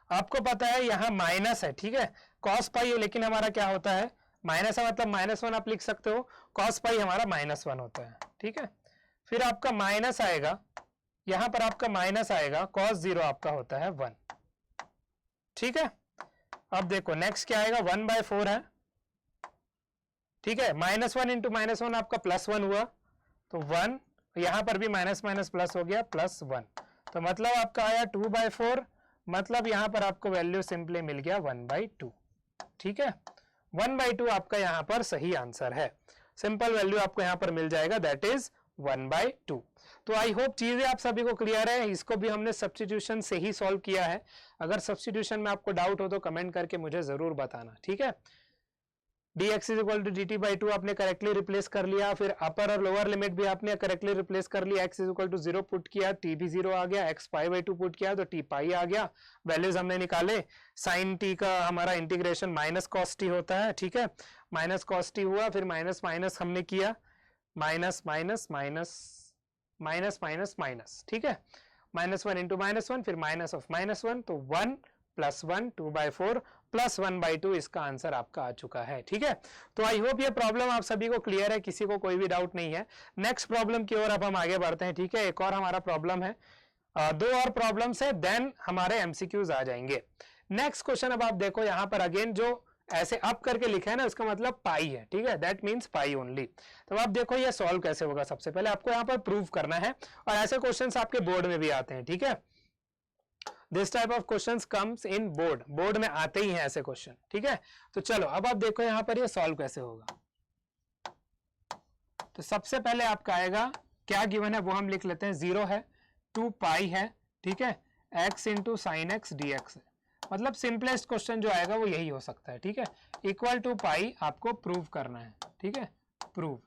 आपको पता है यहां माइनस है, ठीक है, कॉस पाई है, लेकिन हमारा क्या होता है, माइनस है, मतलब -1 आप लिख सकते हो, कॉस पाई हमारा -1 होता है, ठीक है। फिर आपका माइनस आएगा, यहां पर आपका माइनस आएगा, कॉस 0 आपका होता है 1, ठीक है। अब देखो नेक्स्ट क्या आएगा, 1/4 है, ठीक है, -1 इंटू -1 आपका +1 हुआ, तो 1, यहां पर भी माइनस माइनस प्लस हो गया, +1, तो मतलब आपका आया 2/4, मतलब यहां पर आपको वैल्यू सिंपली मिल गया 1/2, ठीक है। 1/2 आपका यहां पर सही आंसर है, सिंपल वैल्यू आपको यहां पर मिल जाएगा, दैट इज 1/2। तो आई होप चीजें आप सभी को क्लियर है। इसको भी हमने सब्स्टिट्यूशन से ही सॉल्व किया है। अगर सब्स्टिट्यूशन में आपको डाउट हो तो कमेंट करके मुझे जरूर बताना, ठीक है। dx is equal to dt/2 आपने करेक्टली रिप्लेस कर लिया, फिर अपर और लोअर लिमिट भी आपने करेक्टली रिप्लेस कर लिया, x is equal to 0 put किया, t भी 0 आ गया, x π/2 पुट किया तो t पाई आ गया, वैल्यूज हमने निकाले। साइन t का हमारा इंटीग्रेशन माइनस कॉस t होता है, ठीक है, माइनस कॉस t हुआ, फिर माइनस माइनस हमने किया, minus minus minus minus minus minus, ठीक है, -1 इंटू -1, फिर माइनस ऑफ -1, तो 1 + 1 2/4 + 1/2 इसका आंसर आपका आ चुका है, ठीक है। तो आई होप ये प्रॉब्लम आप सभी को क्लियर है, किसी को कोई भी डाउट नहीं है। नेक्स्ट प्रॉब्लम की ओर अब हम आगे बढ़ते हैं, ठीक है। एक और हमारा प्रॉब्लम है, 2 और प्रॉब्लम्स है, देन हमारे एमसीक्यूज आ जाएंगे। नेक्स्ट क्वेश्चन अब आप देखो, यहाँ पर अगेन जो ऐसे अप करके लिखा है ना, उसका मतलब पाई है, ठीक है, दैट मींस पाई ओनली। तो आप देखो ये सॉल्व कैसे होगा, सबसे पहले आपको यहाँ पर प्रूव करना है, और ऐसे क्वेश्चंस आपके बोर्ड में भी आते हैं, ठीक है। This type of questions comes in board में आते ही हैं ऐसे क्वेश्चन, ठीक है। तो चलो अब आप देखो यहां पर ये सॉल्व कैसे होगा। तो सबसे पहले आपका आएगा, क्या गिवन है वो हम लिख लेते हैं, 0 है, 2 पाई है, ठीक है, x into sine X D x है। मतलब सिंपलेस्ट क्वेश्चन जो आएगा वो यही हो सकता है, ठीक है। इक्वल टू पाई आपको प्रूव करना है, ठीक है, प्रूव।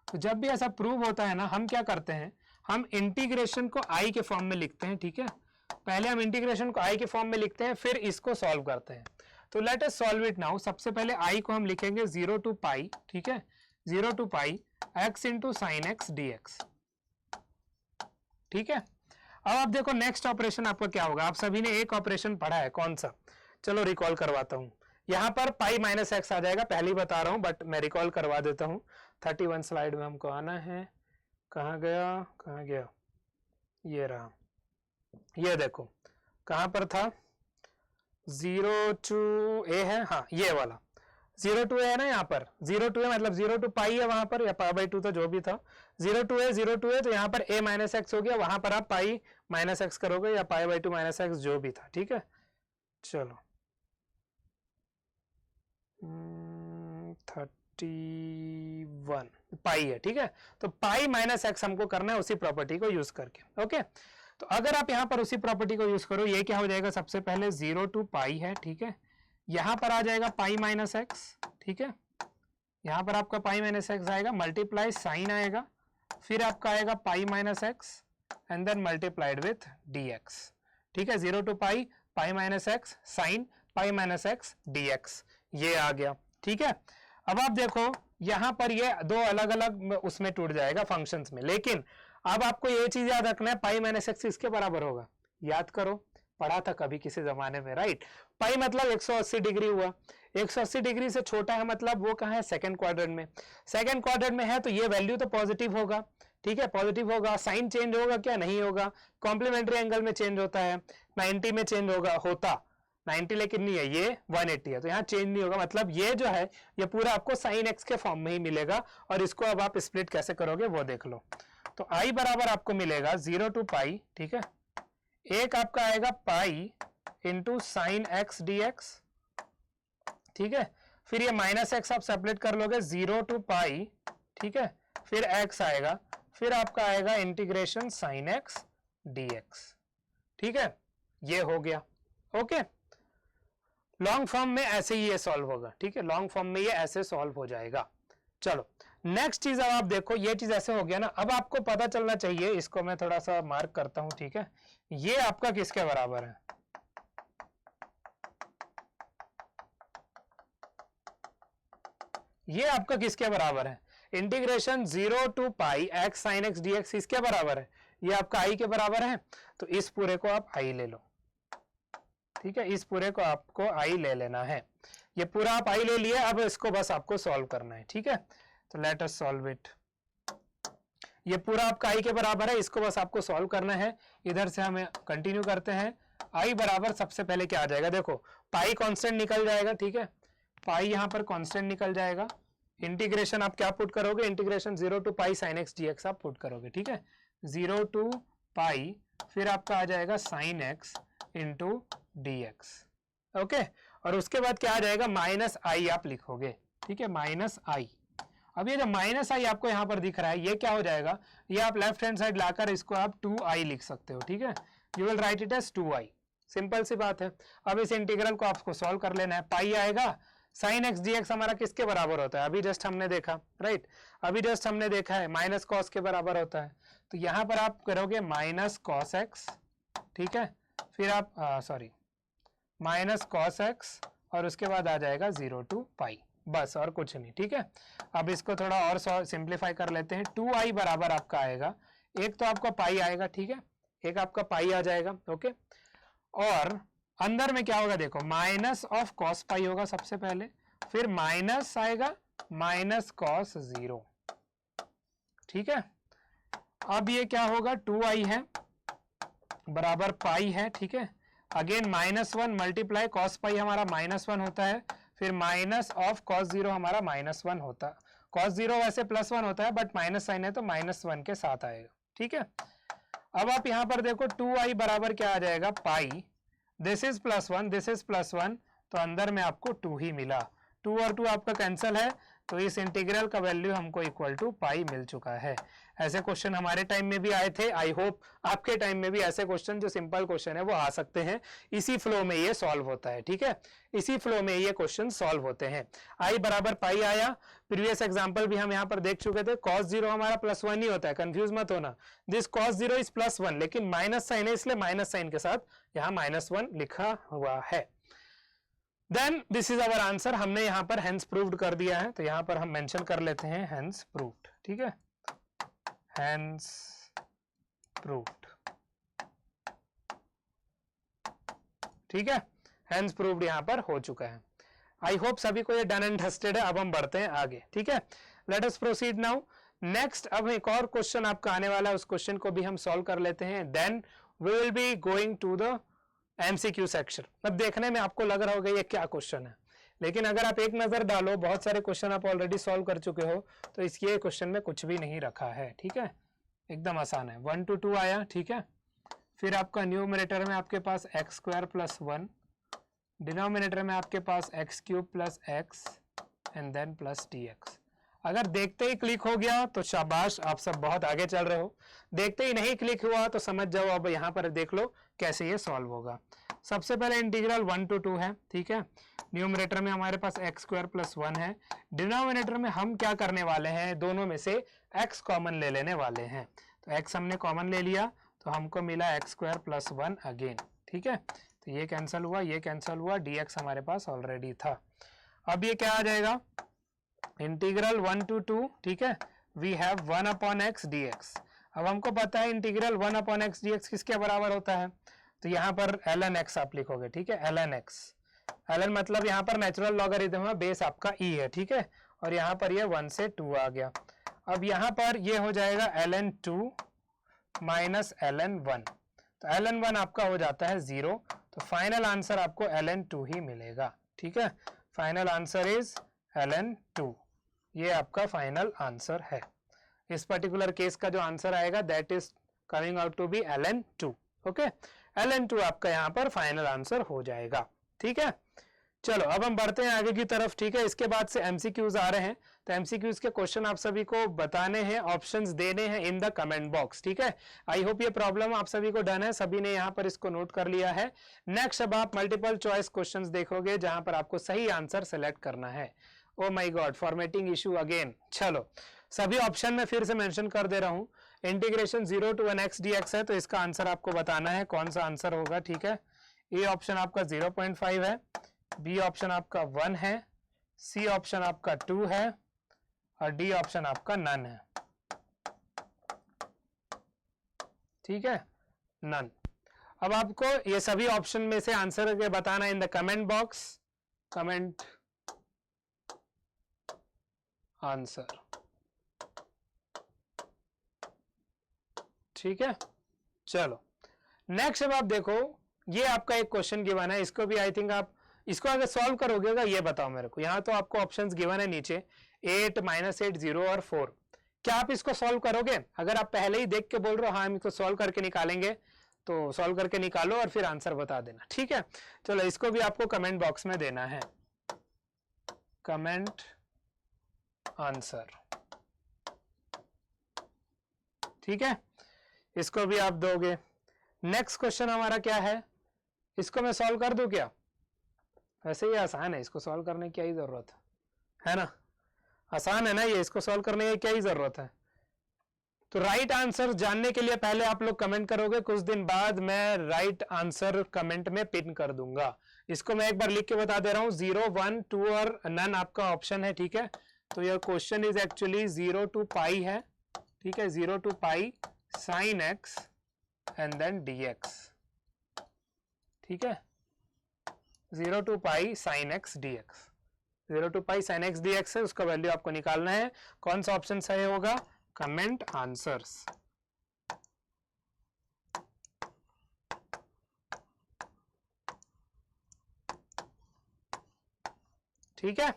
तो जब भी ऐसा प्रूव होता है ना, हम क्या करते हैं, हम इंटीग्रेशन को आई के फॉर्म में लिखते हैं, ठीक है। पहले हम इंटीग्रेशन को आई के फॉर्म में लिखते हैं, फिर इसको सॉल्व करते हैं। तो let us solve it now. सबसे पहले आई को हम लिखेंगे 0 टू पाई, ठीक है, 0 to pi x into sine X D X, ठीक है। अब आप देखो नेक्स्ट ऑपरेशन आपका क्या होगा। आप सभी ने एक ऑपरेशन पढ़ा है, कौन सा, चलो रिकॉल करवाता हूं। यहां पर पाई माइनस एक्स आ जाएगा, पहले ही बता रहा हूं, बट मैं रिकॉल करवा देता हूं। 31 स्लाइड में हमको आना है, कहाँ गया, ये रहा, ये देखो कहां पर था, 0 टू ए है, हाँ ये वाला 0 टू है ना, यहाँ पर 0 टू है मतलब 0 टू पाई है वहां पर, या पाई बाई 2 था जो भी था, 0 टू है तो यहाँ पर a माइनस एक्स हो गया, वहां पर आप पाई माइनस एक्स करोगे या पाई बाई 2 माइनस एक्स जो भी था, ठीक है। चलो 31 पाई है, ठीक है। तो पाई माइनस एक्स हमको करना है उसी प्रॉपर्टी को यूज करके, ओके। तो अगर आप यहाँ पर उसी प्रॉपर्टी को यूज करो, ये क्या हो जाएगा, सबसे पहले 0 टू पाई है, ठीक है, यहां पर आ जाएगा पाई माइनस एक्स, ठीक है, यहां पर आपका पाई माइनस एक्स आएगा, मल्टीप्लाई साइन आएगा, फिर आपका आएगा pi minus X and then multiplied with dx, ठीक है। 0 to pi, pi minus X, sine pi minus X dx, ये आ गया, ठीक है। अब आप देखो यहां पर ये दो अलग अलग उसमें टूट जाएगा फंक्शंस में, लेकिन अब आपको ये चीज याद रखना है, पाई माइनस एक्स इसके बराबर होगा, याद करो, पढ़ा था कभी किसी जमाने में, राइट। पाई मतलब 180 डिग्री हुआ, 180 डिग्री से छोटा है मतलब वो कहाँ है, सेकंड क्वाड्रेंट में, सेकंड क्वाड्रेंट में है तो ये वैल्यू तो पॉजिटिव होगा, ठीक है, पॉजिटिव होगा। साइन चेंज होगा क्या, नहीं होगा। कॉम्प्लीमेंट्री एंगल में चेंज होता है, 90 में चेंज होता 90, लेकिन नहीं है, ये 180 है, तो यहाँ चेंज नहीं होगा। मतलब ये जो है ये पूरा आपको साइन एक्स के फॉर्म में ही मिलेगा, और इसको अब आप स्प्लिट कैसे करोगे वो देख लो। तो आई बराबर आपको मिलेगा 0 टू पाई, ठीक है, एक आपका आएगा pi into sine X D X, ठीक है, फिर ये माइनस एक्स आप सेपरेट कर लोगे, 0 टू पाई, ठीक है, फिर एक्स आएगा, फिर आपका आएगा integration sign X D X, ठीक है, ये हो गया, ओके। लॉन्ग फॉर्म में ऐसे ही ये सॉल्व होगा, ठीक है, लॉन्ग फॉर्म में ये ऐसे सॉल्व हो जाएगा। चलो नेक्स्ट चीज अब आप देखो, ये चीज ऐसे हो गया ना, अब आपको पता चलना चाहिए, इसको मैं थोड़ा सा मार्क करता हूं, ठीक है, ये आपका किसके बराबर है, ये आपका किसके बराबर है, integration 0 to pi X sine X D X इसके बराबर है, ये आपका आई के बराबर है। तो इस पूरे को आप आई ले लो, ठीक है, इस पूरे को आपको आई ले लेना है, ये पूरा आप आई ले लिए, अब इसको बस आपको सॉल्व करना है, ठीक है। तो लेट अस सॉल्व इट, ये पूरा आपका आई के बराबर है, इसको बस आपको सॉल्व करना है। इधर से हमें कंटिन्यू करते हैं, आई बराबर सबसे पहले क्या आ जाएगा, देखो पाई कांस्टेंट निकल जाएगा, ठीक है, पाई यहां पर कांस्टेंट निकल जाएगा, इंटीग्रेशन आप क्या पुट करोगे, integration 0 to pi sine X DX आप पुट करोगे, ठीक है, 0 टू पाई, फिर आपका आ जाएगा sine x into D X, okay, और उसके बाद क्या आ जाएगा, माइनस आई आप लिखोगे, ठीक है, माइनस आई। अब ये जो माइनस आई आपको यहाँ पर दिख रहा है, ये क्या हो जाएगा, ये आप लेफ्ट हैंड साइड लाकर इसको आप 2i लिख सकते हो, ठीक है, you will write it as 2i, simple सी बात है। अब इस इंटीग्रल को आपको सॉल्व कर लेना है, पाई आएगा, साइन एक्स डी एक्स हमारा किसके बराबर होता है, अभी जस्ट हमने देखा, राइट, अभी जस्ट हमने देखा है माइनस कॉस के बराबर होता है। तो यहाँ पर आप करोगे माइनस कॉस एक्स, ठीक है, फिर आप सॉरी माइनस कॉस एक्स, और उसके बाद आ जाएगा 0 टू पाई, बस और कुछ नहीं, ठीक है। अब इसको थोड़ा और सिंप्लीफाई कर लेते हैं, 2i बराबर आपका आएगा, एक तो आपका पाई आएगा, ठीक है, एक आपका पाई आ जाएगा, ओके, और अंदर में क्या होगा देखो, माइनस ऑफ कॉस पाई होगा सबसे पहले, फिर माइनस आएगा माइनस कॉस 0, ठीक है। अब ये क्या होगा, 2i है बराबर पाई है, ठीक है, अगेन -1 मल्टीप्लाई कॉस पाई हमारा -1 होता है, फिर माइनस ऑफ कॉस 0 हमारा -1 होता है, कॉस 0 वैसे +1 होता है बट माइनस साइन है तो -1 के साथ आएगा, ठीक है। अब आप यहां पर देखो 2i बराबर क्या आ जाएगा, पाई, दिस इज +1, दिस इज +1, तो अंदर में आपको 2 ही मिला। 2 और 2 आपका कैंसिल है, तो इस इंटीग्रल का वैल्यू हमको इक्वल टू पाई मिल चुका है। ऐसे क्वेश्चन हमारे टाइम में भी आए थे, आई होप आपके टाइम में भी ऐसे क्वेश्चन जो सिंपल क्वेश्चन है वो आ सकते हैं। इसी फ्लो में ये सॉल्व होता है, ठीक है, इसी फ्लो में ये क्वेश्चन सॉल्व होते हैं। आई बराबर पाई आया। प्रीवियस एग्जांपल भी हम यहाँ पर देख चुके थे। cos 0 हमारा +1 ही होता है, कंफ्यूज मत होना। दिस cos 0 इज +1, लेकिन माइनस साइन है इसलिए माइनस साइन के साथ यहाँ -1 लिखा हुआ है। Then this is our answer. हमने यहाँ पर हेंस प्रूव्ड कर दिया है, तो यहाँ पर हम मेंशन कर लेते हैं हेंस प्रूव्ड, ठीक है, हेंस प्रूव्ड, ठीक है, हेंस प्रूव्ड यहाँ पर हो चुका है। आई होप सभी को ये डन एंड डस्टेड है। अब हम बढ़ते हैं आगे, ठीक है, let us proceed now next. अब एक और क्वेश्चन आपका आने वाला है, उस क्वेश्चन को भी हम सॉल्व कर लेते हैं। Then we will be going to the MCQ section. अब देखने में आपको लग रहा होगा ये क्या क्वेश्चन है, लेकिन अगर आप एक नजर डालो, बहुत सारे क्वेश्चन आप ऑलरेडी सॉल्व कर चुके हो, तो इसके क्वेश्चन में कुछ भी नहीं रखा है, ठीक है, एकदम आसान है। 1 to 2 आया, ठीक है, फिर आपका न्यूमरेटर में आपके पास x² + 1, डिनोमिनेटर में आपके पास x³ + x and then plus dx। अगर देखते ही क्लिक हो गया तो शाबाश, आप सब बहुत आगे चल रहे हो। देखते ही नहीं क्लिक हुआ तो समझ जाओ, अब यहाँ पर देख लो कैसे ये सॉल्व होगा। सबसे पहले इंटीग्रल 1 to 2 है, ठीक है, न्यूमरेटर में हमारे पास x² + 1 है, डिनोमिनेटर में हम क्या करने वाले हैं, दोनों में से x कॉमन ले लेने वाले हैं। तो x हमने कॉमन ले लिया तो हमको मिला x² + 1 अगेन, ठीक है, तो ये कैंसिल हुआ, ये कैंसिल हुआ, dx हमारे पास ऑलरेडी था। अब ये क्या आ जाएगा, इंटीग्रल 1 to 2, ठीक है, वी हैव 1/x dx। अब हमको पता है इंटीग्रल 1/x dx किसके बराबर होता है, तो यहाँ पर ln x आप लिखोगे, ठीक है, ln x, ln मतलब यहाँ पर नेचुरल लॉगरिथम है, बेस आपका e है, ठीक है, और यहाँ पर ये 1 से 2 आ गया। अब यहाँ पर ये हो जाएगा ln 2 माइनस ln 1, तो ln 1 आपका हो जाता है 0, तो फाइनल आंसर आपको ln 2 ही मिलेगा, ठीक है, फाइनल आंसर इज ln 2, ये आपका फाइनल आंसर है। इस पर्टिकुलर केस का जो आंसर आएगा that is coming out to be ln 2, okay, ln 2 आपका यहाँ पर फाइनल आंसर हो जाएगा, ठीक है। चलो अब हम बढ़ते हैं आगे की तरफ, ठीक है, इसके बाद से एमसीक्यूज आ रहे हैं, तो एमसीक्यूज के क्वेश्चन आप सभी को बताने हैं, ऑप्शंस देने हैं इन द कमेंट बॉक्स, ठीक है। आई होप ये प्रॉब्लम आप सभी को डन है, सभी ने यहाँ पर इसको नोट कर लिया है। नेक्स्ट अब आप मल्टीपल चॉइस क्वेश्चंस देखोगे जहां पर आपको सही आंसर सेलेक्ट करना है। Oh my God, formatting issue again. चलो सभी ऑप्शन में फिर से मेंशन कर दे रहा हूं, इंटीग्रेशन 0 to 1x dx है, तो इसका आंसर आपको बताना है कौन सा आंसर होगा, ठीक है। ए ऑप्शन आपका 0.5 है, बी ऑप्शन आपका 1 है, सी ऑप्शन आपका 2 है और डी ऑप्शन आपका नन है, ठीक है, नन। अब आपको ये सभी ऑप्शन में से आंसर के बताना इन the comment box, comment answer, ठीक है। चलो नेक्स्ट अब आप देखो, ये आपका एक क्वेश्चन गिवन है, इसको भी आई थिंक आप इसको अगर सॉल्व करोगे ये बताओ मेरे को। यहाँ तो आपको ऑप्शंस गिवन है नीचे 8, -8, 0 और 4। क्या आप इसको सॉल्व करोगे? अगर आप पहले ही देख के बोल रहे हो हाँ हम इसको सॉल्व करके निकालेंगे, तो सॉल्व करके निकालो और फिर आंसर बता देना, ठीक है। चलो इसको भी आपको कमेंट बॉक्स में देना है, कमेंट आंसर, ठीक है, इसको भी आप दोगे। नेक्स्ट क्वेश्चन हमारा क्या है, इसको मैं सॉल्व कर दूं क्या? वैसे ही आसान है, इसको सॉल्व करने की क्या ही जरूरत है ना, आसान है ना ये, इसको सॉल्व करने की क्या ही जरूरत है। तो राइट आंसर जानने के लिए पहले आप लोग कमेंट करोगे, कुछ दिन बाद मैं राइट आंसर कमेंट में पिन कर दूंगा। इसको मैं एक बार लिख के बता दे रहा हूं, 0, 1, 2 और नन आपका ऑप्शन है, ठीक है। तो your question is actually 0 to pi है, ठीक है, 0 to pi sin x and then dx, ठीक है, 0 to pi sin x dx, 0 to pi sin x dx है, उसका वैल्यू आपको निकालना है। कौन सा ऑप्शन सही होगा? कमेंट आंसर्स, ठीक है,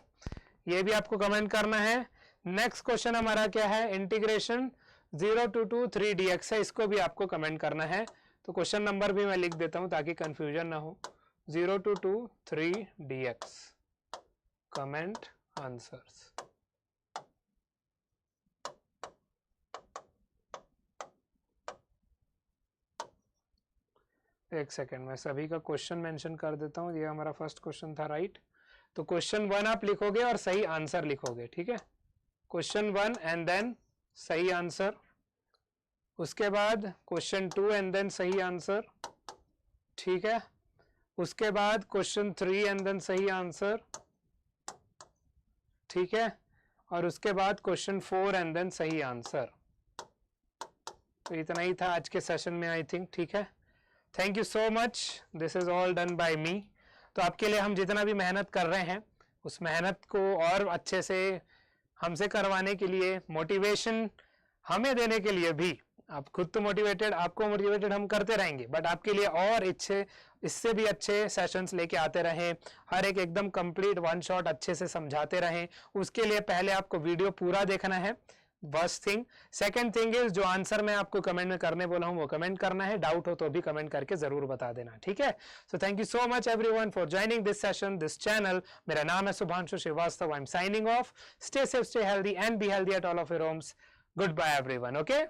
ये भी आपको कमेंट करना है। नेक्स्ट क्वेश्चन हमारा क्या है, इंटीग्रेशन 0 to 2 3 dx है, इसको भी आपको कमेंट करना है। तो क्वेश्चन नंबर भी मैं लिख देता हूं ताकि कंफ्यूजन ना हो। 0 to 2 3 dx. Comment answers. एक सेकेंड, मैं सभी का क्वेश्चन मेंशन कर देता हूँ. ये हमारा फर्स्ट क्वेश्चन था, राइट? तो क्वेश्चन 1 आप लिखोगे और सही आंसर लिखोगे, ठीक है? क्वेश्चन 1 एंड देन सही आंसर. उसके बाद क्वेश्चन 2 एंड देन सही आंसर, ठीक है? उसके बाद क्वेश्चन 3 एंड देन सही आंसर, ठीक है? और उसके बाद क्वेश्चन 4 एंड देन सही आंसर. तो इतना ही था आज के सेशन में, आई थिंक. ठीक है, thank you so much. This is all done by me. तो आपके लिए हम जितना भी मेहनत कर रहे हैं, उस मेहनत को और अच्छे से हमसे करवाने के लिए, मोटिवेशन हमें देने के लिए भी, आप खुद तो मोटिवेटेड, आपको मोटिवेटेड हम करते रहेंगे, बट आपके लिए और इससे भी अच्छे सेशंस लेके आते रहें. हर एक एकदम कंप्लीट वन शॉट अच्छे से समझाते रहें. उसके लिए पहले आपको वीडियो पूरा देखना है, first thing. Second thing is, जो आंसर मैं आपको कमेंट में करने बोला हूं वो कमेंट करना है. डाउट हो तो भी कमेंट करके जरूर बता देना, ठीक है? So thank you so much everyone for joining this session, this channel. मेरा नाम है Shubhanshu Srivastava. I am signing off. Stay safe, stay healthy and be healthy at all of your homes. Good bye everyone. Okay.